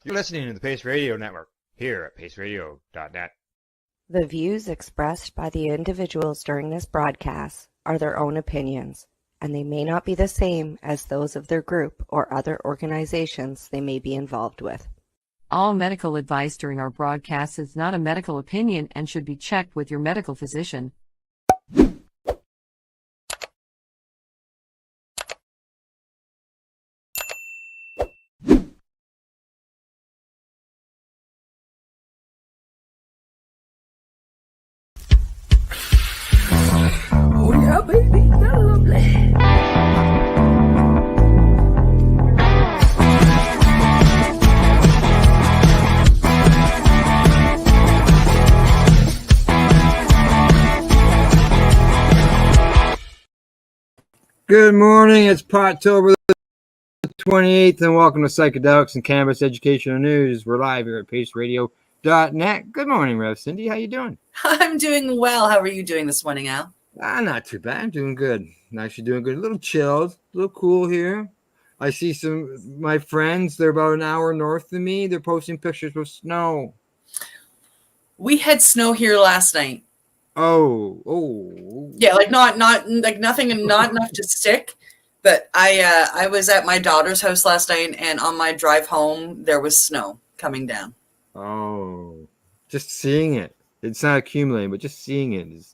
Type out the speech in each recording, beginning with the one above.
You're listening to the P.A.C.E Radio Network here at paceradio.net. The views expressed by the individuals during this broadcast are their own opinions, and they may not be the same as those of their group or other organizations they may be involved with. All medical advice during our broadcast is not a medical opinion and should be checked with your medical physician. Oh yeah, baby, that's lovely. Good morning, it's October the 28th, and welcome to Psychedelics and Cannabis Educational News. We're live here at paceradio.net. Good morning, Rev Cindy. How you doing? I'm doing well. How are you doing this morning, Al? Not too bad. I'm doing good. I'm actually doing good. A little chilled, a little cool here. I see some of my friends. They're about an hour north of me. They're posting pictures of snow. We had snow here last night. Oh. Yeah, like not like nothing and not enough to stick. But I was at my daughter's house last night, and on my drive home, there was snow coming down. Oh. Just seeing it. It's not accumulating, but just seeing it is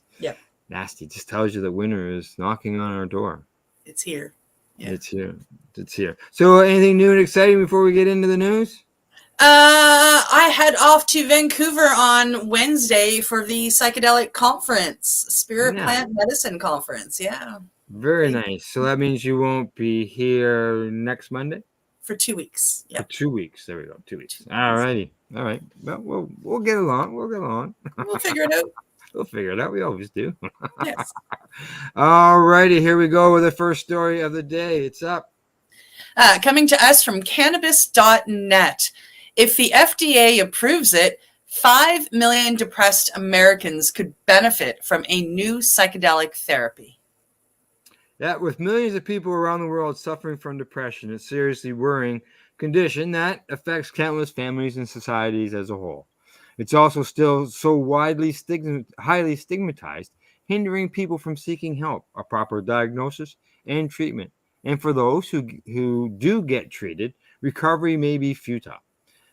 nasty. It just tells you that winter is knocking on our door. It's here. Yeah. It's here. So anything new and exciting before we get into the news? I head off to Vancouver on Wednesday for the psychedelic conference, Spirit Plant Medicine Conference. Yeah. Very nice. So that means you won't be here next Monday? For 2 weeks. Yeah. For 2 weeks. There we go. 2 weeks. All righty. All right. Well, we'll get along. We'll figure it out. We'll figure it out. We always do. Yes. All righty. Here we go with the first story of the day. It's up. Coming to us from cannabis.net. If the FDA approves it, 5 million depressed Americans could benefit from a new psychedelic therapy. Yeah, with millions of people around the world suffering from depression, a seriously worrying condition that affects countless families and societies as a whole. It's also still so highly stigmatized, hindering people from seeking help, a proper diagnosis, and treatment. And for those who do get treated, recovery may be futile.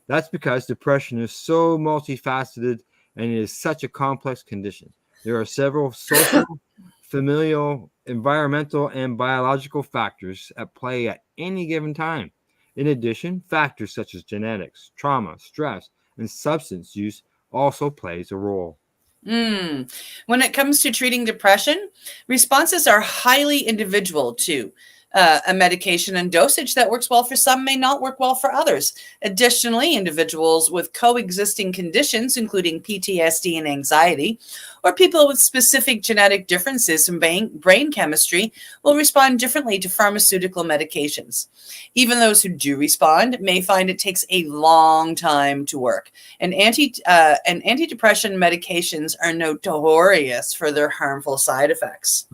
That's because depression is so multifaceted and it is such a complex condition. There are several social, familial, environmental, and biological factors at play at any given time. In addition, factors such as genetics, trauma, stress, and substance use also plays a role. When it comes to treating depression, responses are highly individual too. A medication and dosage that works well for some may not work well for others. Additionally, individuals with coexisting conditions, including PTSD and anxiety, or people with specific genetic differences in brain chemistry, will respond differently to pharmaceutical medications. Even those who do respond may find it takes a long time to work. And antidepressant medications are notorious for their harmful side effects.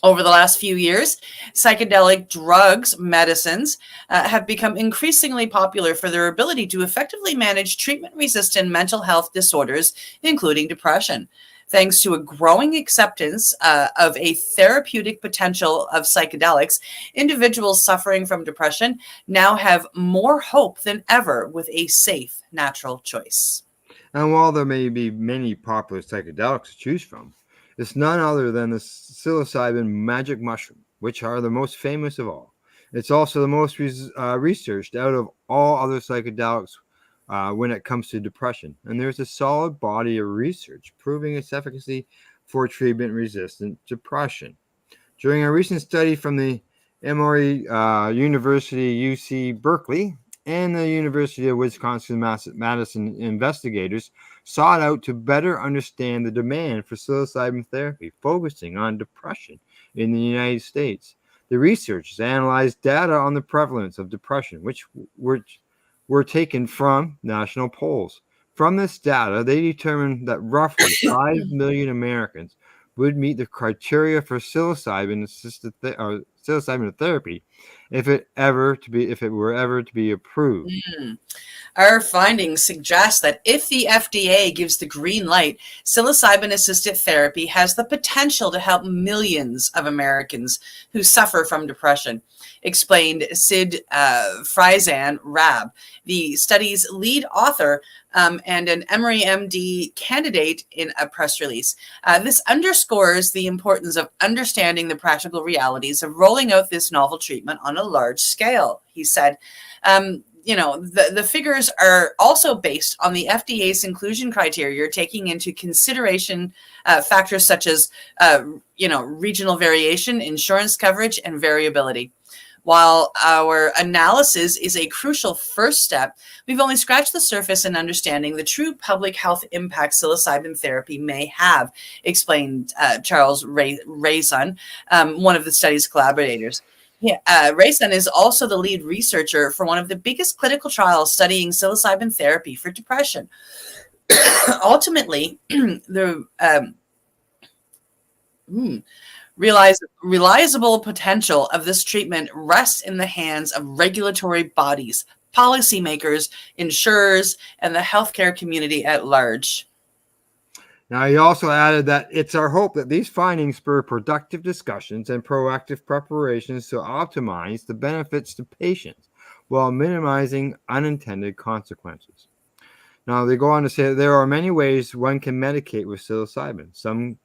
Over the last few years, psychedelic drugs, medicines, have become increasingly popular for their ability to effectively manage treatment-resistant mental health disorders, including depression. Thanks to a growing acceptance of a therapeutic potential of psychedelics, individuals suffering from depression now have more hope than ever with a safe, natural choice. And while there may be many popular psychedelics to choose from, it's none other than the psilocybin magic mushroom, which are the most famous of all. It's also the most researched out of all other psychedelics when it comes to depression. And there's a solid body of research proving its efficacy for treatment-resistant depression. During a recent study from the Emory University, UC Berkeley, and the University of Wisconsin-Madison investigators sought out to better understand the demand for psilocybin therapy, focusing on depression in the United States. The researchers analyzed data on the prevalence of depression, which were taken from national polls. From this data, they determined that roughly 5 million Americans would meet the criteria for psilocybin therapy if it were ever to be approved. Our findings suggest that if the FDA gives the green light, psilocybin-assisted therapy has the potential to help millions of Americans who suffer from depression, explained Sid Friesen Rab, the study's lead author and an Emory MD candidate, in a press release. This underscores the importance of understanding the practical realities of rolling out this novel treatment on a large scale, he said. The figures are also based on the FDA's inclusion criteria, taking into consideration factors such as, regional variation, insurance coverage, and variability. While our analysis is a crucial first step, we've only scratched the surface in understanding the true public health impact psilocybin therapy may have, explained Charles Rayson, one of the study's collaborators. Yeah, Rayson is also the lead researcher for one of the biggest clinical trials studying psilocybin therapy for depression. Ultimately, the realizable potential of this treatment rests in the hands of regulatory bodies, policymakers, insurers, and the healthcare community at large. Now, he also added that it's our hope that these findings spur productive discussions and proactive preparations to optimize the benefits to patients while minimizing unintended consequences. Now, they go on to say that there are many ways one can medicate with psilocybin. Some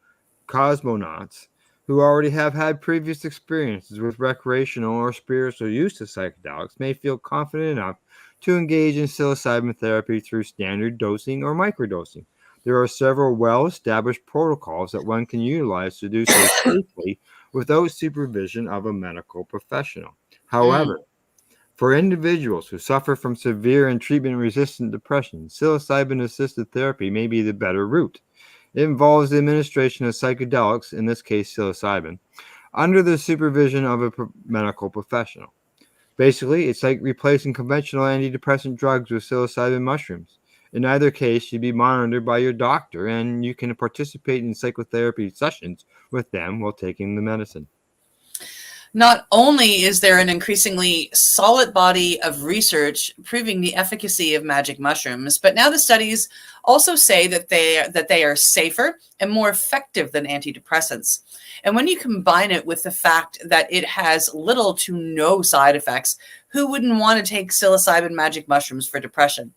cosmonauts who already have had previous experiences with recreational or spiritual use of psychedelics may feel confident enough to engage in psilocybin therapy through standard dosing or microdosing. There are several well-established protocols that one can utilize to do so safely without supervision of a medical professional. However, for individuals who suffer from severe and treatment-resistant depression, psilocybin-assisted therapy may be the better route. It involves the administration of psychedelics, in this case psilocybin, under the supervision of a medical professional. Basically, it's like replacing conventional antidepressant drugs with psilocybin mushrooms. In either case, you'd be monitored by your doctor, and you can participate in psychotherapy sessions with them while taking the medicine. Not only is there an increasingly solid body of research proving the efficacy of magic mushrooms, but now the studies also say that they are safer and more effective than antidepressants. And when you combine it with the fact that it has little to no side effects, who wouldn't want to take psilocybin magic mushrooms for depression?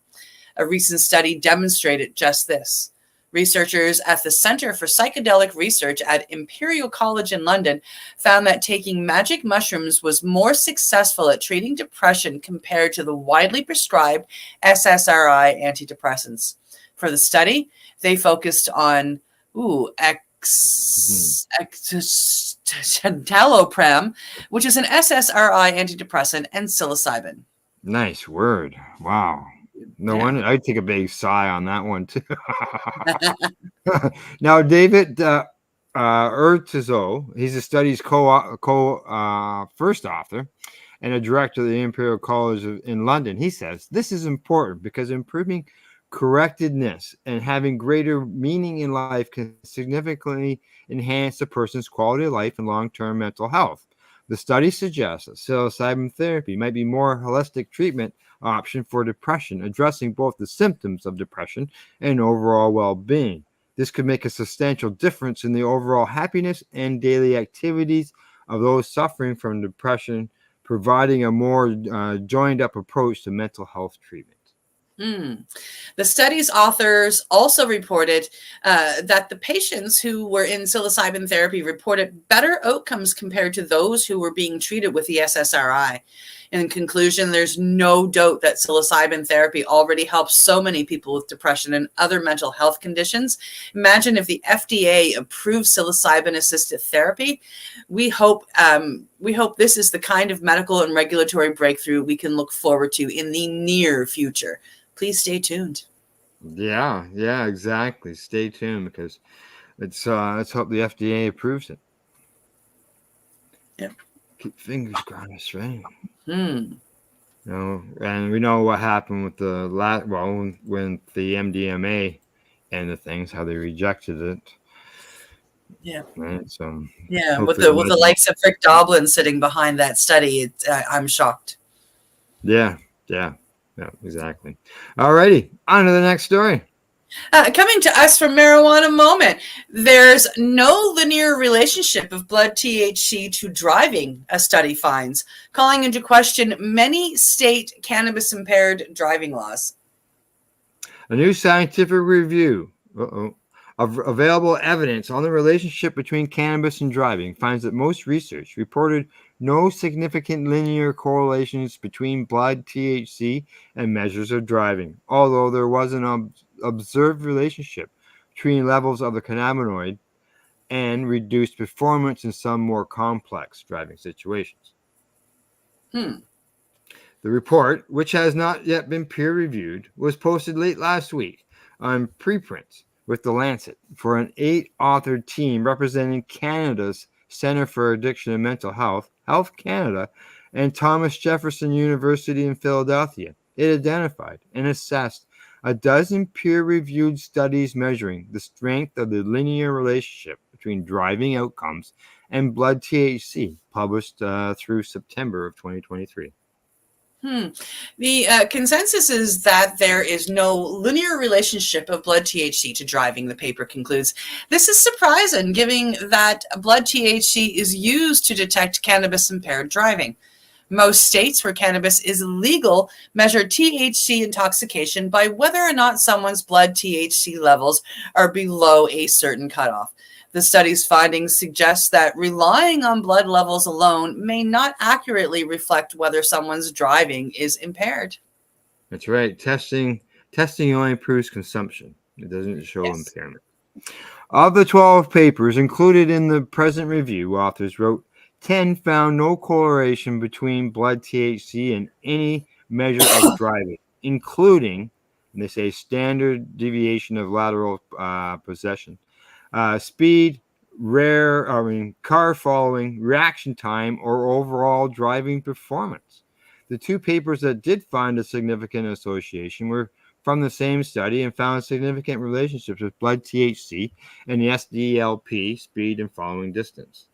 A recent study demonstrated just this. Researchers at the Center for Psychedelic Research at Imperial College in London found that taking magic mushrooms was more successful at treating depression compared to the widely prescribed SSRI antidepressants. For the study, they focused on escitalopram, which is an SSRI antidepressant, and psilocybin. Nice word. Wow. No wonder I'd take a big sigh on that one too. Now, David At-Eze, he's the study's first author and a director of the Imperial College in London. He says this is important because improving correctedness and having greater meaning in life can significantly enhance a person's quality of life and long-term mental health. The study suggests that psilocybin therapy might be a more holistic treatment option for depression, addressing both the symptoms of depression and overall well-being. This could make a substantial difference in the overall happiness and daily activities of those suffering from depression, providing a more joined-up approach to mental health treatment. The study's authors also reported that the patients who were in psilocybin therapy reported better outcomes compared to those who were being treated with the SSRI. In conclusion, there's no doubt that psilocybin therapy already helps so many people with depression and other mental health conditions. Imagine if the FDA approved psilocybin-assisted therapy. We hope this is the kind of medical and regulatory breakthrough we can look forward to in the near future. Please stay tuned. Yeah, exactly. Stay tuned because let's hope the FDA approves it. Yeah. Keep fingers crossed, right? And we know what happened with when the MDMA and the things, how they rejected it. Yeah. Right? So Yeah. With hopefully, the likes of Rick Doblin sitting behind that study, I'm shocked. yeah, exactly. All righty, on to the next story. Coming to us from Marijuana Moment, there's no linear relationship of blood THC to driving, a study finds, calling into question many state cannabis-impaired driving laws. A new scientific review of available evidence on the relationship between cannabis and driving finds that most research reported no significant linear correlations between blood THC and measures of driving, although there was an observed relationship between levels of the cannabinoid and reduced performance in some more complex driving situations. The report, which has not yet been peer-reviewed, was posted late last week on preprints with The Lancet for an 8-authored team representing Canada's Centre for Addiction and Mental Health, Health Canada, and Thomas Jefferson University in Philadelphia. It identified and assessed a dozen peer-reviewed studies measuring the strength of the linear relationship between driving outcomes and blood THC, published through September of 2023. The consensus is that there is no linear relationship of blood THC to driving, the paper concludes. This is surprising, given that blood THC is used to detect cannabis-impaired driving. Most states where cannabis is legal measure THC intoxication by whether or not someone's blood THC levels are below a certain cutoff. The study's findings suggest that relying on blood levels alone may not accurately reflect whether someone's driving is impaired. That's right. Testing only proves consumption. It doesn't show impairment. Of the 12 papers included in the present review, authors wrote, 10 found no correlation between blood THC and any measure of driving, including, and they say, standard deviation of lateral possession, speed, car following, reaction time, or overall driving performance. The two papers that did find a significant association were from the same study and found significant relationships with blood THC and the SDLP, speed and following distance.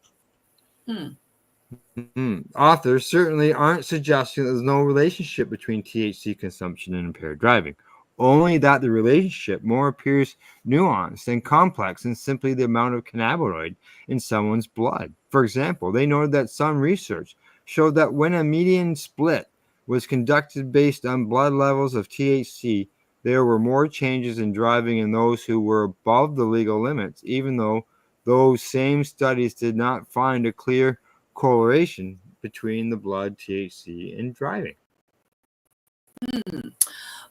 Authors certainly aren't suggesting that there's no relationship between THC consumption and impaired driving, only that the relationship more appears nuanced and complex than simply the amount of cannabinoid in someone's blood. For example, they noted that some research showed that when a median split was conducted based on blood levels of THC, there were more changes in driving in those who were above the legal limits, even though those same studies did not find a clear correlation between the blood THC and driving.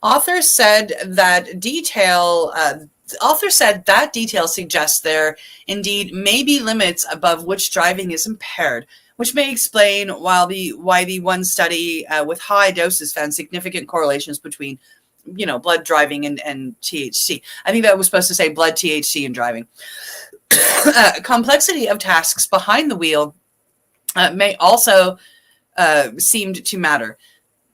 Authors said that detail suggests there indeed may be limits above which driving is impaired, which may explain why the one study with high doses found significant correlations between blood driving and THC. I think that was supposed to say blood THC and driving. Complexity of tasks behind the wheel may also seem to matter.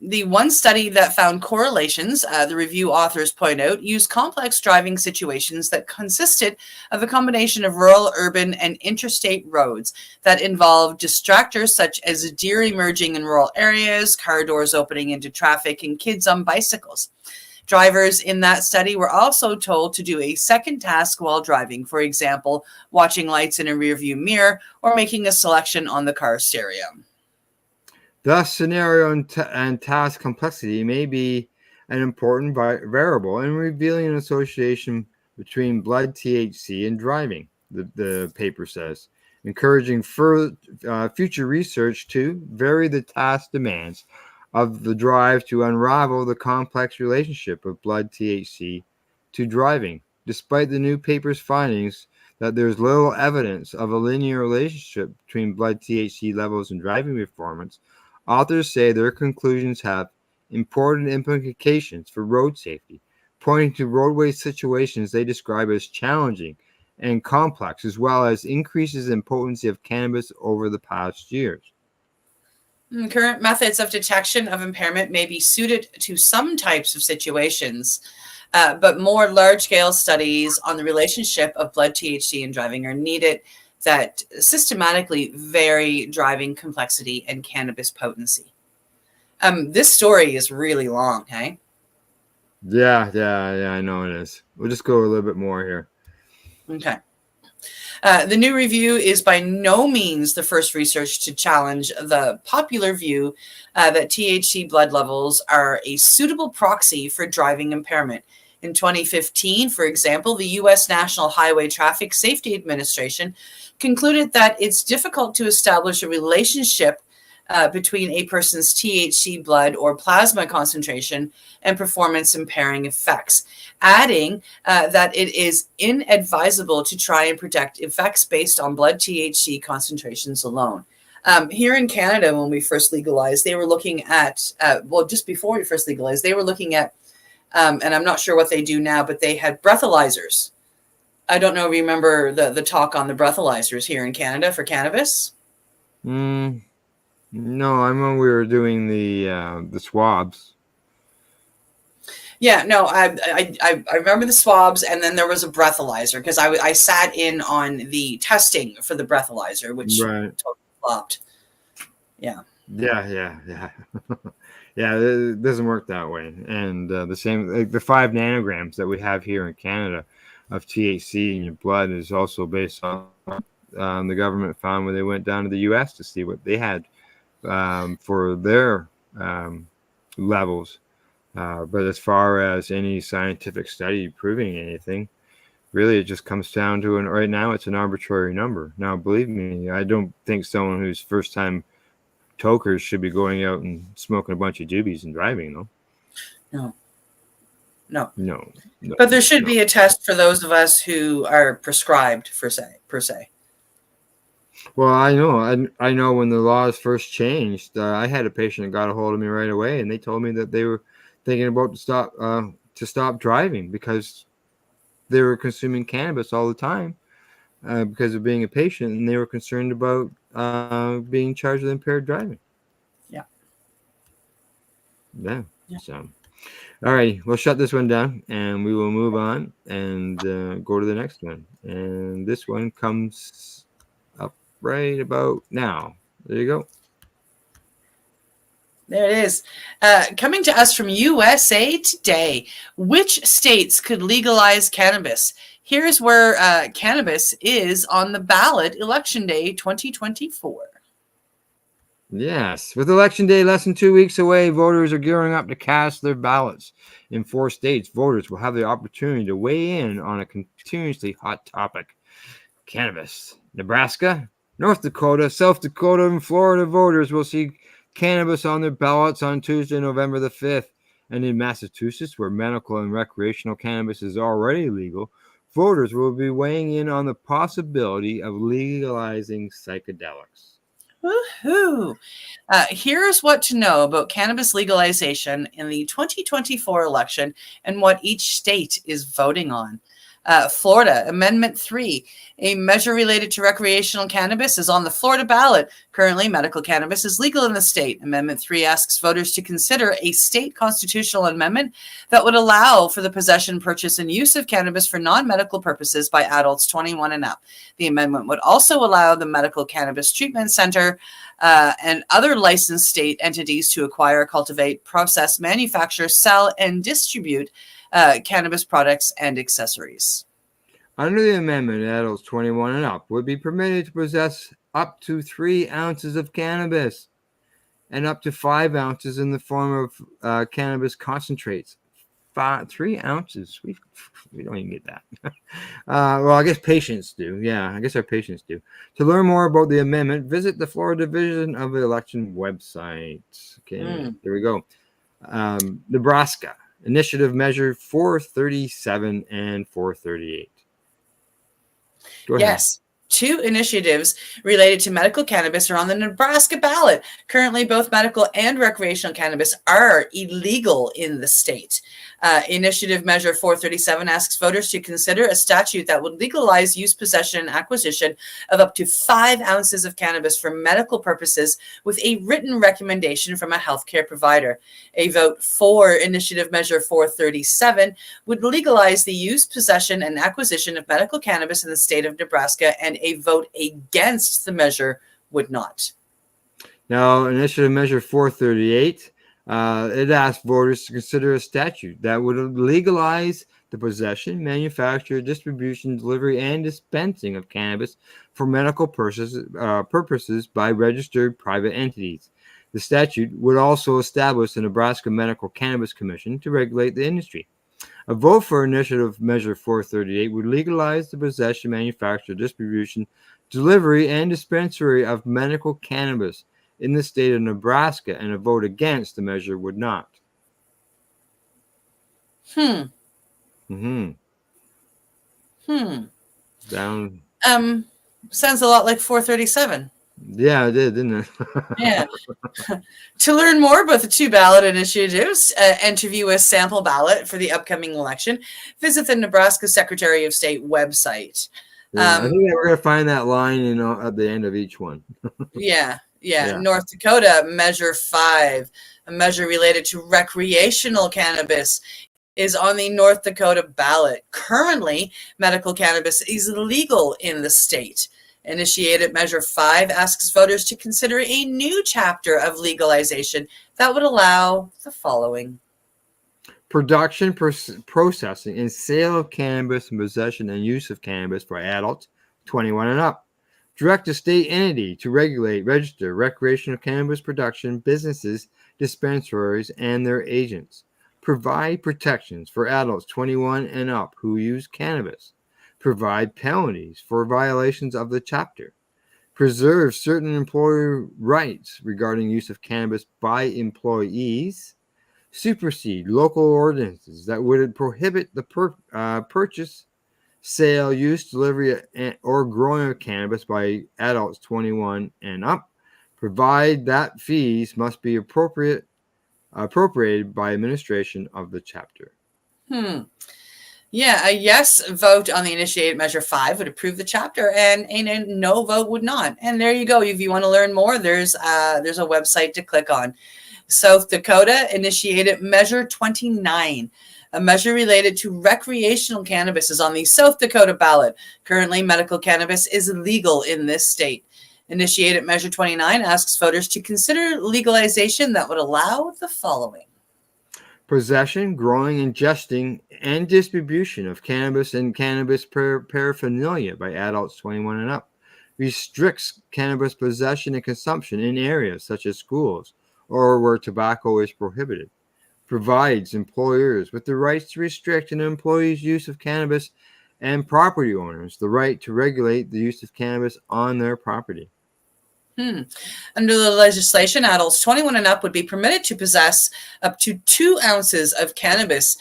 The one study that found correlations, the review authors point out, used complex driving situations that consisted of a combination of rural, urban, and interstate roads that involved distractors such as deer emerging in rural areas, car doors opening into traffic, and kids on bicycles. Drivers in that study were also told to do a second task while driving, for example, watching lights in a rearview mirror or making a selection on the car stereo. Thus, scenario and task complexity may be an important variable in revealing an association between blood THC and driving, the paper says, encouraging future research to vary the task demands of the drive to unravel the complex relationship of blood THC to driving. Despite the new paper's findings that there's little evidence of a linear relationship between blood THC levels and driving performance, authors say their conclusions have important implications for road safety, pointing to roadway situations they describe as challenging and complex, as well as increases in potency of cannabis over the past years. Current methods of detection of impairment may be suited to some types of situations, but more large-scale studies on the relationship of blood THC and driving are needed that systematically vary driving complexity and cannabis potency. This story is really long, hey? Yeah, I know it is. We'll just go a little bit more here. Okay. The new review is by no means the first research to challenge the popular view that THC blood levels are a suitable proxy for driving impairment. In 2015, for example, the U.S. National Highway Traffic Safety Administration concluded that it's difficult to establish a relationship between a person's THC blood or plasma concentration and performance impairing effects, adding that it is inadvisable to try and predict effects based on blood THC concentrations alone. Here in Canada, when we first legalized, they were looking at, just before we first legalized, they were looking at, and I'm not sure what they do now, but they had breathalyzers. I don't know if you remember the talk on the breathalyzers here in Canada for cannabis. No, I remember we were doing the swabs. Yeah, no, I remember the swabs, and then there was a breathalyzer because I sat in on the testing for the breathalyzer, which totally flopped. Yeah. Yeah. Yeah, it doesn't work that way. And the same, like the 5 nanograms that we have here in Canada of THC in your blood is also based on the government found when they went down to the U.S. to see what they had for their levels. But as far as any scientific study proving anything, really it just comes down to, right now it's an arbitrary number. Now, believe me, I don't think someone who's first time tokers should be going out and smoking a bunch of doobies and driving, though. No. But there should be a test for those of us who are prescribed per se. Well, I know when the laws first changed, I had a patient that got a hold of me right away, and they told me that they were thinking about to stop driving because they were consuming cannabis all the time because of being a patient, and they were concerned about being charged with impaired driving. Yeah. So, all right, we'll shut this one down, and we will move on and go to the next one. And this one comes up right about now. There you go. There it is. Coming to us from USA Today. Which states could legalize cannabis? Here's where cannabis is on the ballot Election Day 2024. Yes. With Election Day less than 2 weeks away, voters are gearing up to cast their ballots. In 4 states, voters will have the opportunity to weigh in on a continuously hot topic: cannabis. Nebraska, North Dakota, South Dakota, and Florida voters will see cannabis on their ballots on Tuesday, November the 5th. And in Massachusetts, where medical and recreational cannabis is already legal, voters will be weighing in on the possibility of legalizing psychedelics. Woohoo! Here's what to know about cannabis legalization in the 2024 election and what each state is voting on. Florida, Amendment 3, a measure related to recreational cannabis, is on the Florida ballot. Currently, medical cannabis is legal in the state. Amendment 3 asks voters to consider a state constitutional amendment that would allow for the possession, purchase, and use of cannabis for non-medical purposes by adults 21 and up. The amendment would also allow the Medical Cannabis Treatment Center and other licensed state entities to acquire, cultivate, process, manufacture, sell, and distribute cannabis products and accessories. Under the amendment, adults 21 and up would be permitted to possess up to 3 ounces of cannabis and up to 5 ounces in the form of cannabis concentrates. 3 ounces. We don't even get that. Well, I guess patients do. Yeah, I guess our patients do. To learn more about the amendment, visit the Florida Division of the Election website. Okay, There we go. Nebraska. Initiative Measure 437 and 438. Yes. 2 initiatives related to medical cannabis are on the Nebraska ballot. Currently, both medical and recreational cannabis are illegal in the state. Initiative Measure 437 asks voters to consider a statute that would legalize use, possession, and acquisition of up to 5 ounces of cannabis for medical purposes with a written recommendation from a healthcare provider. A vote for Initiative Measure 437 would legalize the use, possession, and acquisition of medical cannabis in the state of Nebraska, and a vote against the measure would not. Now, Initiative Measure 438, it asks voters to consider a statute that would legalize the possession, manufacture, distribution, delivery, and dispensing of cannabis for medical purposes by registered private entities. The statute would also establish the Nebraska Medical Cannabis Commission to regulate the industry. A vote for Initiative Measure 438 would legalize the possession, manufacture, distribution, delivery, and dispensary of medical cannabis in the state of Nebraska, and a vote against the measure would not. Sounds a lot like 437. Yeah, it did, didn't it? Yeah. To learn more about the 2 ballot initiatives and to view a sample ballot for the upcoming election, visit the Nebraska Secretary of State website. Yeah, I think we're going to find that line at the end of each one. Yeah. North Dakota, Measure 5, a measure related to recreational cannabis, is on the North Dakota ballot. Currently, medical cannabis is illegal in the state. Initiated Measure 5 asks voters to consider a new chapter of legalization that would allow the following: production, processing, and sale of cannabis, and possession and use of cannabis for adults 21 and up. Direct a state entity to regulate, register recreational cannabis production businesses, dispensaries, and their agents. Provide protections for adults 21 and up who use cannabis. Provide penalties for violations of the chapter. Preserve certain employer rights regarding use of cannabis by employees. Supersede local ordinances that would prohibit the purchase, sale, use, delivery, or growing of cannabis by adults 21 and up. Provide that fees must be appropriated by administration of the chapter. Yeah, a yes vote on the Initiated Measure 5 would approve the chapter, and a no vote would not. And there you go. If you want to learn more, there's a website to click on. South Dakota Initiated Measure 29. A measure related to recreational cannabis is on the South Dakota ballot. Currently, medical cannabis is illegal in this state. Initiated Measure 29 asks voters to consider legalization that would allow the following: possession, growing, ingesting, and distribution of cannabis and cannabis paraphernalia by adults 21 and up. Restricts cannabis possession and consumption in areas such as schools or where tobacco is prohibited. Provides employers with the rights to restrict an employee's use of cannabis, and property owners the right to regulate the use of cannabis on their property. Under the legislation, adults 21 and up would be permitted to possess up to 2 ounces of cannabis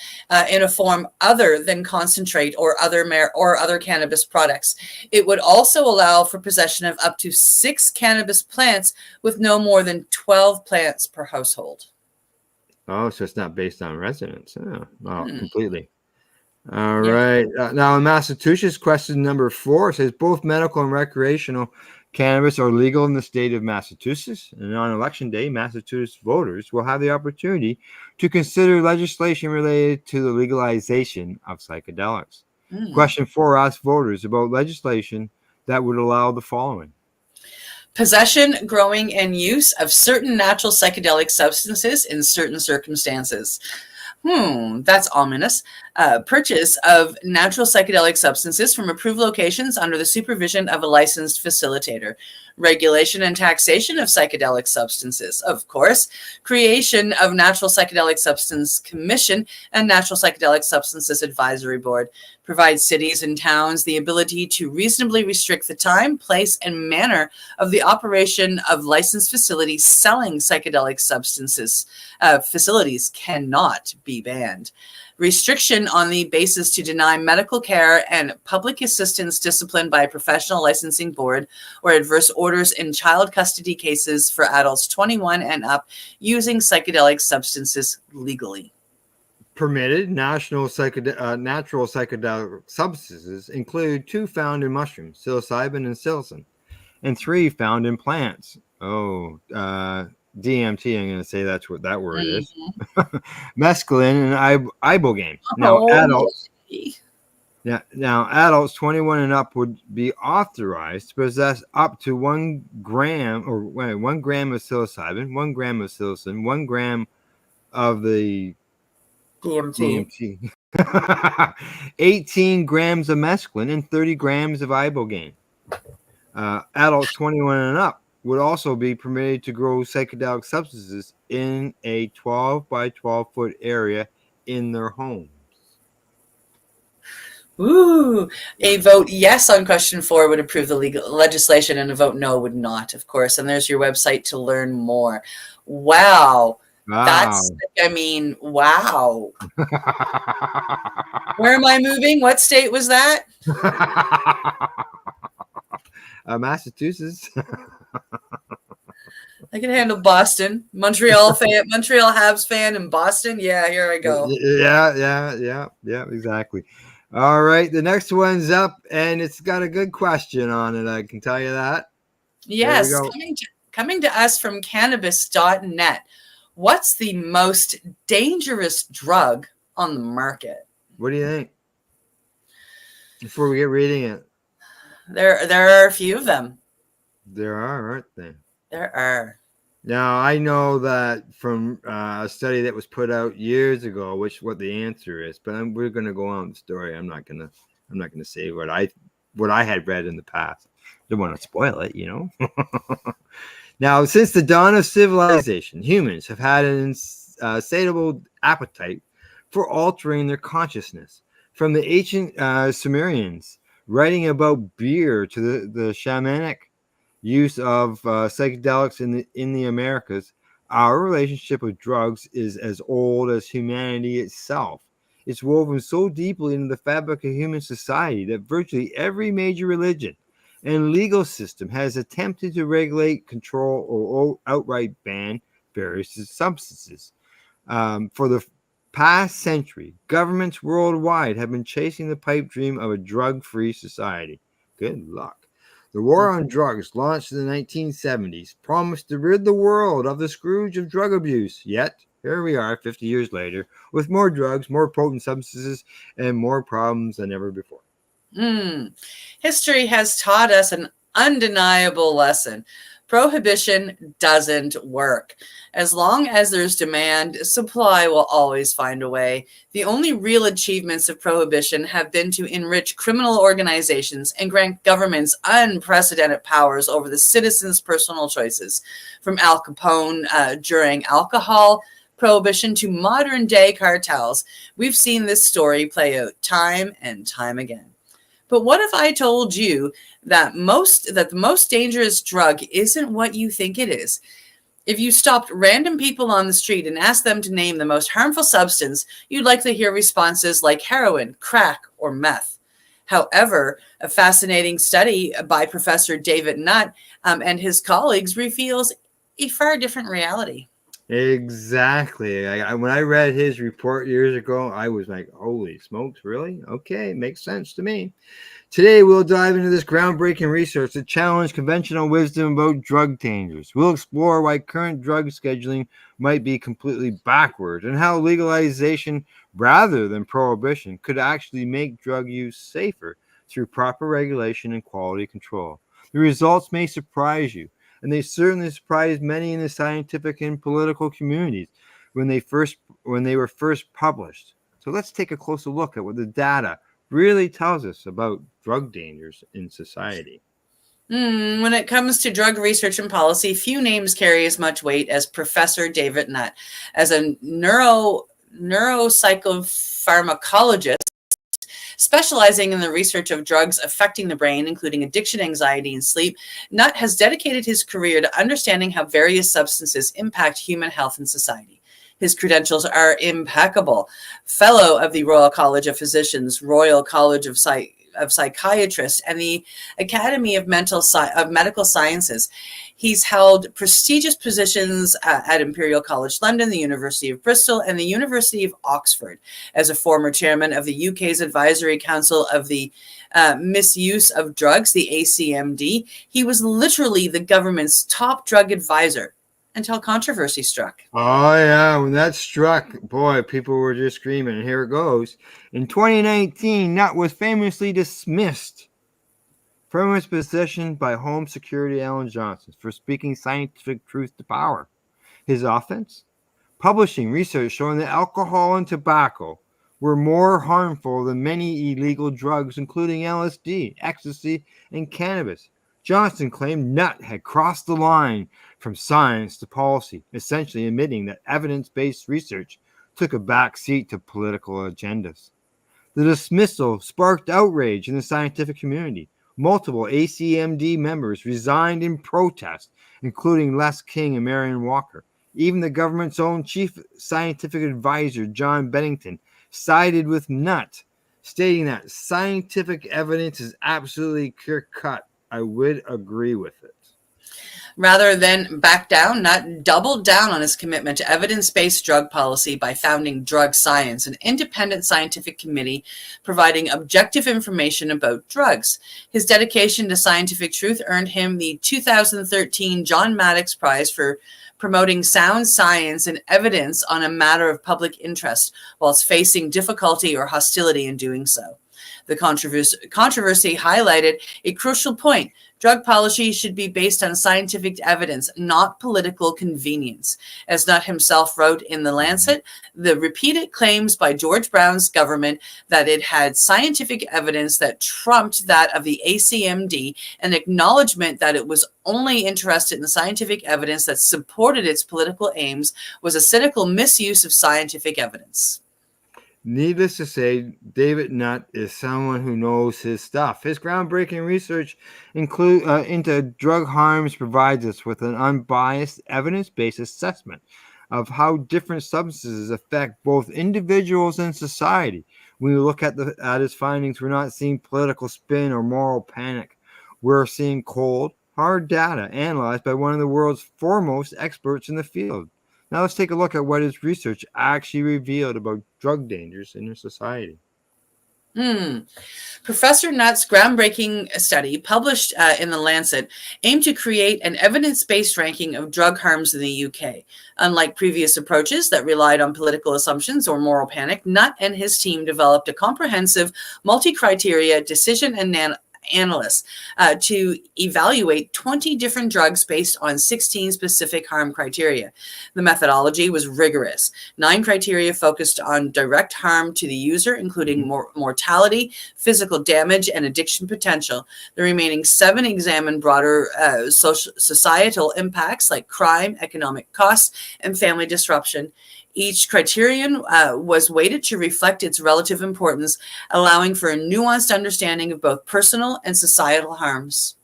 in a form other than concentrate or other cannabis products. It would also allow for possession of up to 6 cannabis plants with no more than 12 plants per household. Oh, so it's not based on residence. Completely. All right. Now, in Massachusetts, question number 4 says both medical and recreational cannabis are legal in the state of Massachusetts. And on election day, Massachusetts voters will have the opportunity to consider legislation related to the legalization of psychedelics. Question 4 asks voters about legislation that would allow the following: possession, growing, and use of certain natural psychedelic substances in certain circumstances. That's ominous. Purchase of natural psychedelic substances from approved locations under the supervision of a licensed facilitator. regulation and taxation of psychedelic substances, of course, creation of Natural Psychedelic Substance Commission and Natural Psychedelic Substances Advisory Board, provides cities and towns the ability to reasonably restrict the time, place, and manner of the operation of licensed facilities selling psychedelic substances. Facilities cannot be banned. Restriction on the basis to deny medical care and public assistance disciplined by a professional licensing board or adverse orders in child custody cases for adults 21 and up using psychedelic substances legally. Permitted natural psychedelic substances include 2 found in mushrooms, psilocybin and psilocin, and 3 found in plants. DMT, I'm going to say that's what that word is. Mescaline and ibogaine. Now, adults 21 and up would be authorized to possess up to 1 gram of psilocybin, 1 gram of psilocin, 1 gram of the DMT, 18 grams of mescaline, and 30 grams of ibogaine. Adults 21 and up would also be permitted to grow psychedelic substances in a 12 by 12 foot area in their homes. Ooh, a vote yes on question 4 would approve the legal legislation, and a vote no would not, of course. And there's your website to learn more. Wow. That's, wow. Where am I moving? What state was that? Massachusetts. I can handle Boston. Montreal Habs fan in Boston. Yeah, here I go. Yeah, exactly. All right, the next one's up, and it's got a good question on it, I can tell you that. Yes, coming to us from cannabis.net. What's the most dangerous drug on the market? What do you think? Before we get reading it. There are a few of them. There are, aren't there? There are. Now, I know that from a study that was put out years ago, what the answer is, but we're going to go on with the story. I'm not going to say what I had read in the past. Don't want to spoil it, you know. Now, since the dawn of civilization, humans have had an insatiable appetite for altering their consciousness. From the ancient Sumerians writing about beer to the shamanic use of psychedelics in the Americas, our relationship with drugs is as old as humanity itself. It's woven so deeply into the fabric of human society that virtually every major religion and legal system has attempted to regulate, control, or outright ban various substances. For the past century, governments worldwide have been chasing the pipe dream of a drug-free society. Good luck. The war on drugs, launched in the 1970s, promised to rid the world of the scourge of drug abuse. Yet, here we are 50 years later, with more drugs, more potent substances, and more problems than ever before. History has taught us an undeniable lesson. Prohibition doesn't work. As long as there's demand, supply will always find a way. The only real achievements of prohibition have been to enrich criminal organizations and grant governments unprecedented powers over the citizens' personal choices. From Al Capone during alcohol prohibition to modern day cartels, we've seen this story play out time and time again. But what if I told you that the most dangerous drug isn't what you think it is? If you stopped random people on the street and asked them to name the most harmful substance, you'd likely hear responses like heroin, crack, or meth. However, a fascinating study by Professor David Nutt and his colleagues reveals a far different reality. Exactly. When I read his report years ago, I was like, holy smokes, really? Okay, makes sense to me. Today, we'll dive into this groundbreaking research that challenged conventional wisdom about drug dangers. We'll explore why current drug scheduling might be completely backward and how legalization rather than prohibition could actually make drug use safer through proper regulation and quality control. The results may surprise you, and they certainly surprised many in the scientific and political communities when they were first published. So let's take a closer look at what the data really tells us about drug dangers in society. When it comes to drug research and policy, few names carry as much weight as Professor David Nutt. As a neuropsychopharmacologist, specializing in the research of drugs affecting the brain, including addiction, anxiety, and sleep, Nutt has dedicated his career to understanding how various substances impact human health and society. His credentials are impeccable. Fellow of the Royal College of Physicians, Royal College of Psychiatrists, and the Academy of Medical Sciences. He's held prestigious positions at Imperial College London, the University of Bristol, and the University of Oxford. As a former chairman of the UK's Advisory Council of the Misuse of Drugs, the ACMD, he was literally the government's top drug advisor until controversy struck. Oh, yeah. When that struck, boy, people were just screaming. And here it goes. In 2019, Nutt was famously dismissed from his position by Home Secretary Alan Johnson for speaking scientific truth to power. His offense? Publishing research showing that alcohol and tobacco were more harmful than many illegal drugs, including LSD, ecstasy, and cannabis. Johnson claimed Nutt had crossed the line from science to policy, essentially admitting that evidence-based research took a back seat to political agendas. The dismissal sparked outrage in the scientific community. Multiple ACMD members resigned in protest, including Les King and Marion Walker. Even the government's own chief scientific advisor, John Bennington, sided with Nutt, stating that scientific evidence is absolutely clear-cut. I would agree with it. Rather than back down, Nutt doubled down on his commitment to evidence-based drug policy by founding Drug Science, an independent scientific committee providing objective information about drugs. His dedication to scientific truth earned him the 2013 John Maddox Prize for promoting sound science and evidence on a matter of public interest, whilst facing difficulty or hostility in doing so. The controversy highlighted a crucial point. Drug policy should be based on scientific evidence, not political convenience. As Nutt himself wrote in The Lancet, the repeated claims by George Brown's government that it had scientific evidence that trumped that of the ACMD, and acknowledgement that it was only interested in the scientific evidence that supported its political aims, was a cynical misuse of scientific evidence. Needless to say, David Nutt is someone who knows his stuff. His groundbreaking research into drug harms provides us with an unbiased, evidence-based assessment of how different substances affect both individuals and society. When we look at his findings, we're not seeing political spin or moral panic. We're seeing cold, hard data analyzed by one of the world's foremost experts in the field. Now let's take a look at what his research actually revealed about drug dangers in our society. Professor Nutt's groundbreaking study, published in The Lancet, aimed to create an evidence-based ranking of drug harms in the UK. Unlike previous approaches that relied on political assumptions or moral panic, Nutt and his team developed a comprehensive multi-criteria decision analysts to evaluate 20 different drugs based on 16 specific harm criteria. The methodology was rigorous. 9 criteria focused on direct harm to the user, including mortality, physical damage, and addiction potential. The remaining 7 examined broader societal impacts like crime, economic costs, and family disruption. Each criterion was weighted to reflect its relative importance, allowing for a nuanced understanding of both personal and societal harms.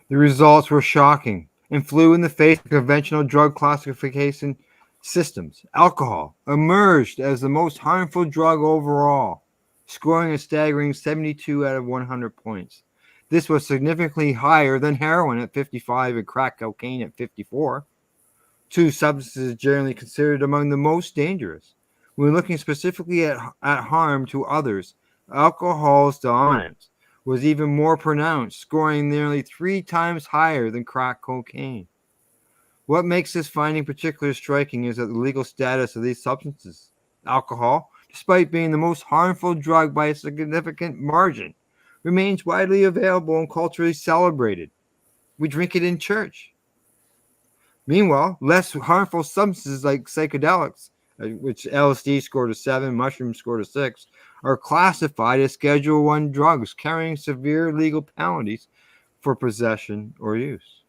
The results were shocking and flew in the face of conventional drug classification systems. Alcohol emerged as the most harmful drug overall, scoring a staggering 72 out of 100 points. This was significantly higher than heroin at 55 and crack cocaine at 54. 2 substances generally considered among the most dangerous. When looking specifically at harm to others, alcohol's dominance was even more pronounced, scoring nearly 3 times higher than crack cocaine. What makes this finding particularly striking is that the legal status of these substances. Alcohol, despite being the most harmful drug by a significant margin, remains widely available and culturally celebrated. We drink it in church. Meanwhile, less harmful substances like psychedelics, which LSD scored a 7, mushrooms scored a 6, are classified as Schedule I drugs, carrying severe legal penalties for possession or use.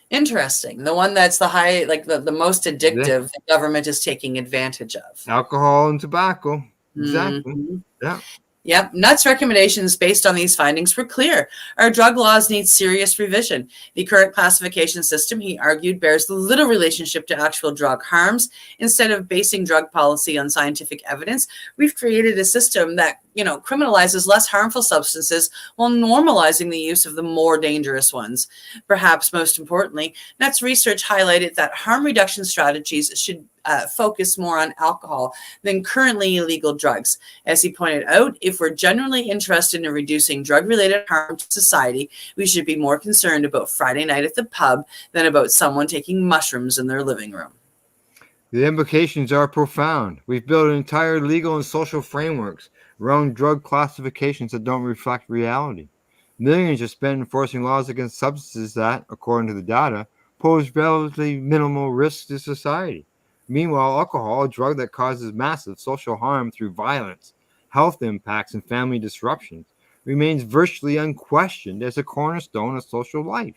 Interesting. The one that's the high, like the most addictive, the government is taking advantage of. Alcohol and tobacco. Exactly. Mhm. Yeah. Yep. Nutt's recommendations based on these findings were clear. Our drug laws need serious revision. The current classification system, he argued, bears little relationship to actual drug harms. Instead of basing drug policy on scientific evidence, we've created a system that, criminalizes less harmful substances while normalizing the use of the more dangerous ones. Perhaps most importantly, Nutt's research highlighted that harm reduction strategies should focus more on alcohol than currently illegal drugs. As he pointed out, if we're genuinely interested in reducing drug-related harm to society, we should be more concerned about Friday night at the pub than about someone taking mushrooms in their living room. The implications are profound. We've built entire legal and social frameworks around drug classifications that don't reflect reality. Millions are spent enforcing laws against substances that, according to the data, pose relatively minimal risks to society. Meanwhile, alcohol, a drug that causes massive social harm through violence, health impacts, and family disruptions, remains virtually unquestioned as a cornerstone of social life.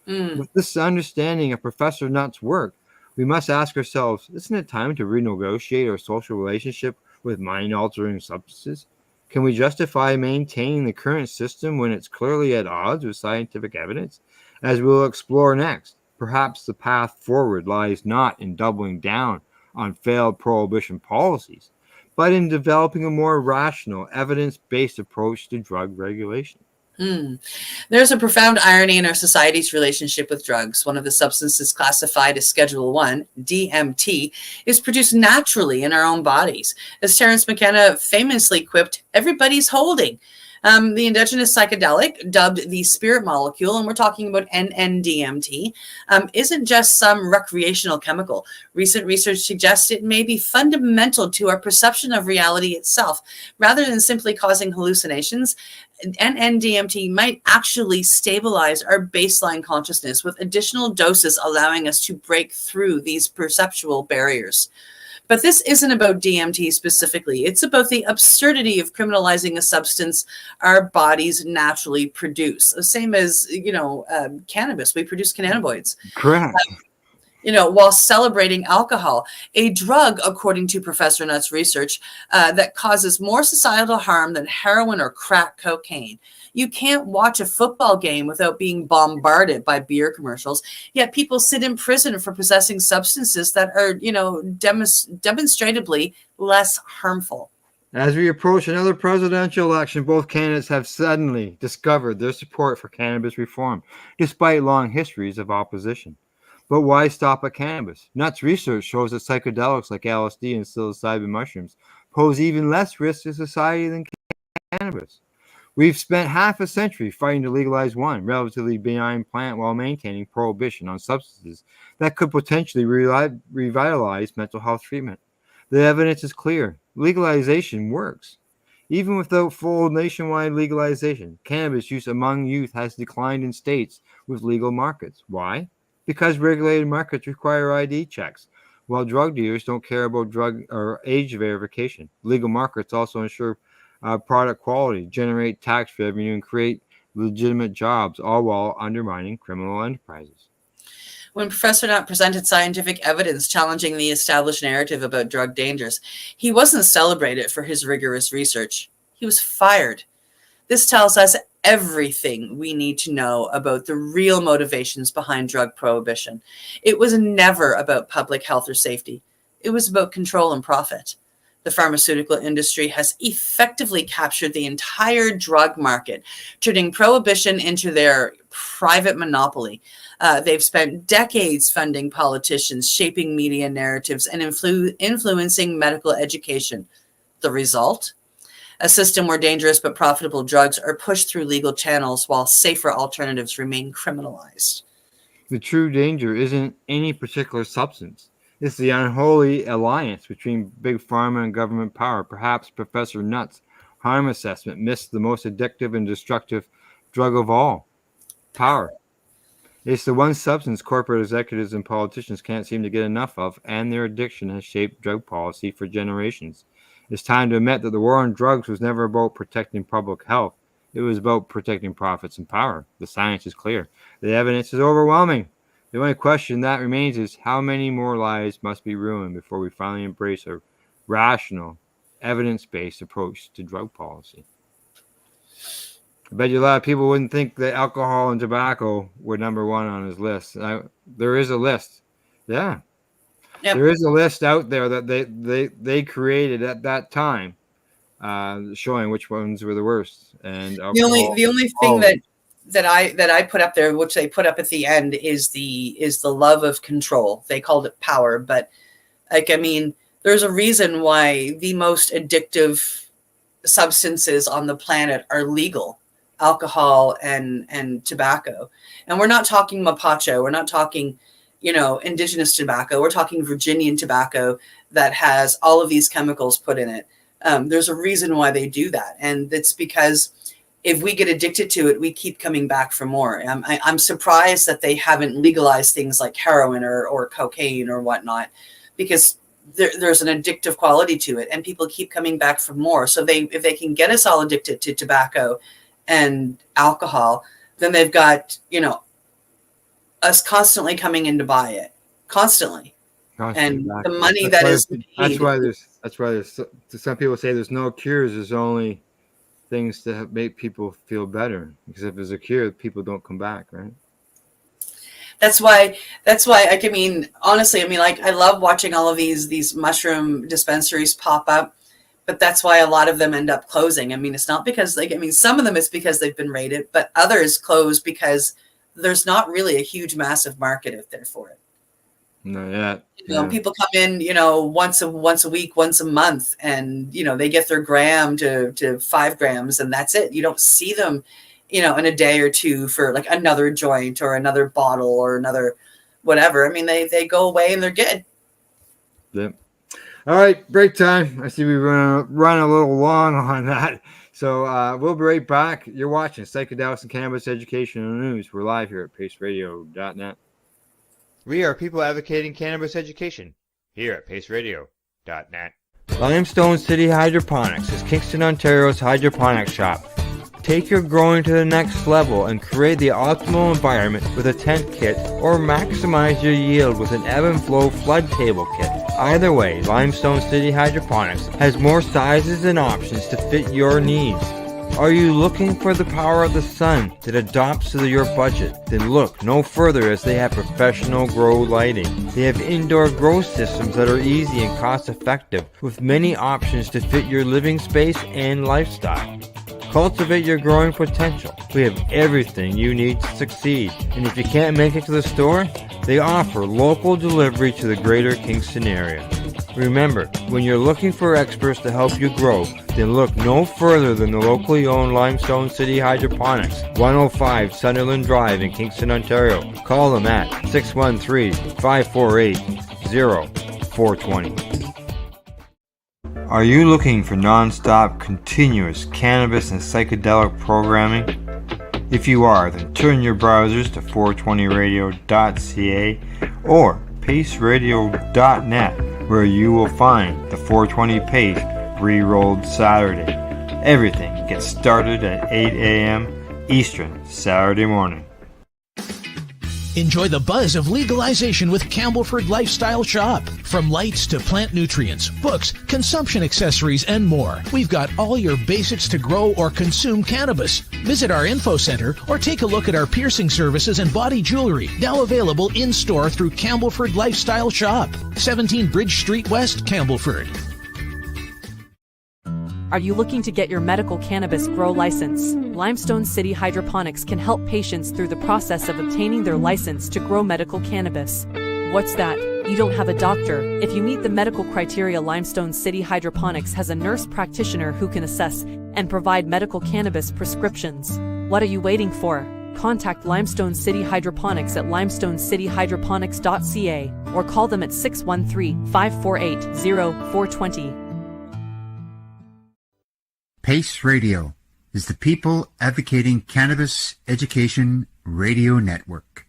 With this understanding of Professor Nutt's work, we must ask ourselves, isn't it time to renegotiate our social relationship with mind-altering substances? Can we justify maintaining the current system when it's clearly at odds with scientific evidence? As we'll explore next, perhaps the path forward lies not in doubling down on failed prohibition policies, but in developing a more rational, evidence-based approach to drug regulation. There's a profound irony in our society's relationship with drugs. One of the substances classified as Schedule 1, DMT, is produced naturally in our own bodies. As Terence McKenna famously quipped, everybody's holding. The indigenous psychedelic, dubbed the spirit molecule, and we're talking about NN-DMT, isn't just some recreational chemical. Recent research suggests it may be fundamental to our perception of reality itself. Rather than simply causing hallucinations, NN-DMT might actually stabilize our baseline consciousness, with additional doses allowing us to break through these perceptual barriers. But this isn't about DMT specifically. It's about the absurdity of criminalizing a substance our bodies naturally produce. The same as, cannabis. We produce cannabinoids. Correct. While celebrating alcohol, a drug, according to Professor Nutt's research, that causes more societal harm than heroin or crack cocaine. You can't watch a football game without being bombarded by beer commercials, yet people sit in prison for possessing substances that are, demonstrably less harmful. As we approach another presidential election, both candidates have suddenly discovered their support for cannabis reform, despite long histories of opposition. But why stop at cannabis? Nutt's research shows that psychedelics like LSD and psilocybin mushrooms pose even less risk to society than cannabis. We've spent half a century fighting to legalize one relatively benign plant while maintaining prohibition on substances that could potentially revitalize mental health treatment. The evidence is clear. Legalization works. Even without full nationwide legalization, cannabis use among youth has declined in states with legal markets. Why? Because regulated markets require ID checks, while drug dealers don't care about drug or age verification. Legal markets also ensure product quality, generate tax revenue, and create legitimate jobs, all while undermining criminal enterprises. When Professor Nutt presented scientific evidence challenging the established narrative about drug dangers, he wasn't celebrated for his rigorous research. He was fired. This tells us everything we need to know about the real motivations behind drug prohibition. It was never about public health or safety. It was about control and profit. The pharmaceutical industry has effectively captured the entire drug market, turning prohibition into their private monopoly. They've spent decades funding politicians, shaping media narratives, and influencing medical education. The result? A system where dangerous but profitable drugs are pushed through legal channels while safer alternatives remain criminalized. The true danger isn't any particular substance. It's the unholy alliance between big pharma and government power. Perhaps Professor Nutt's harm assessment missed the most addictive and destructive drug of all: power. It's the one substance corporate executives and politicians can't seem to get enough of, and their addiction has shaped drug policy for generations. It's time to admit that the war on drugs was never about protecting public health. It was about protecting profits and power. The science is clear. The evidence is overwhelming. The only question that remains is how many more lives must be ruined before we finally embrace a rational, evidence-based approach to drug policy. I bet you a lot of people wouldn't think that alcohol and tobacco were number one on his list. There is a list. Yeah. Yep. There is a list out there that they created at that time, showing which ones were the worst. And the only thing that I put up there, which they put up at the end, is the love of control. They called it power, but there's a reason why the most addictive substances on the planet are legal: alcohol and tobacco. And we're not talking mapacho. We're not talking, indigenous tobacco. We're talking Virginian tobacco that has all of these chemicals put in it. There's a reason why they do that. And it's because if we get addicted to it, we keep coming back for more. I'm surprised that they haven't legalized things like heroin or cocaine or whatnot, because there's an addictive quality to it and people keep coming back for more. So if they can get us all addicted to tobacco and alcohol, then they've got, us constantly coming in to buy it constantly. And the money that's why there's some people say there's no cures. There's only things to make people feel better, because if there's a cure, people don't come back, right? That's why honestly, I love watching all of these mushroom dispensaries pop up, but that's why a lot of them end up closing. It's not because some of them it's because they've been raided, but others close because there's not really a huge, massive market out there for it. Not yet. People come in, once a week, once a month, and they get their gram to 5 grams, and that's it. You don't see them, in a day or two for like another joint or another bottle or another whatever. They go away and they're good. Yep. All right, break time. I see we run a little long on that. So we'll be right back. You're watching Psychedelics and Cannabis Education and News. We're live here at PACEradio.net. We are people advocating cannabis education here at PACEradio.net. Limestone City Hydroponics is Kingston, Ontario's hydroponics shop. Take your growing to the next level and create the optimal environment with a tent kit, or maximize your yield with an ebb and flow flood table kit. Either way, Limestone City Hydroponics has more sizes and options to fit your needs. Are you looking for the power of the sun that adapts to your budget? Then look no further, as they have professional grow lighting. They have indoor grow systems that are easy and cost effective, with many options to fit your living space and lifestyle. Cultivate your growing potential. We have everything you need to succeed. And if you can't make it to the store, they offer local delivery to the greater Kingston area. Remember, when you're looking for experts to help you grow, then look no further than the locally owned Limestone City Hydroponics, 105 Sunderland Drive in Kingston, Ontario. Call them at 613-548-0420. Are you looking for non-stop, continuous cannabis and psychedelic programming? If you are, then turn your browsers to 420radio.ca or PACEradio.net, where you will find the 420 PACE re-rolled Saturday. Everything gets started at 8 a.m. Eastern Saturday morning. Enjoy the buzz of legalization with Campbellford Lifestyle Shop. From lights to plant nutrients, books, consumption accessories, and more, we've got all your basics to grow or consume cannabis. Visit our info center or take a look at our piercing services and body jewelry, now available in-store through Campbellford Lifestyle Shop, 17 Bridge Street West, Campbellford. Are you looking to get your medical cannabis grow license? Limestone City Hydroponics can help patients through the process of obtaining their license to grow medical cannabis. What's that? You don't have a doctor? If you meet the medical criteria, Limestone City Hydroponics has a nurse practitioner who can assess and provide medical cannabis prescriptions. What are you waiting for? Contact Limestone City Hydroponics at limestonecityhydroponics.ca or call them at 613-548-0420. PACE Radio is the People Advocating Cannabis Education Radio Network.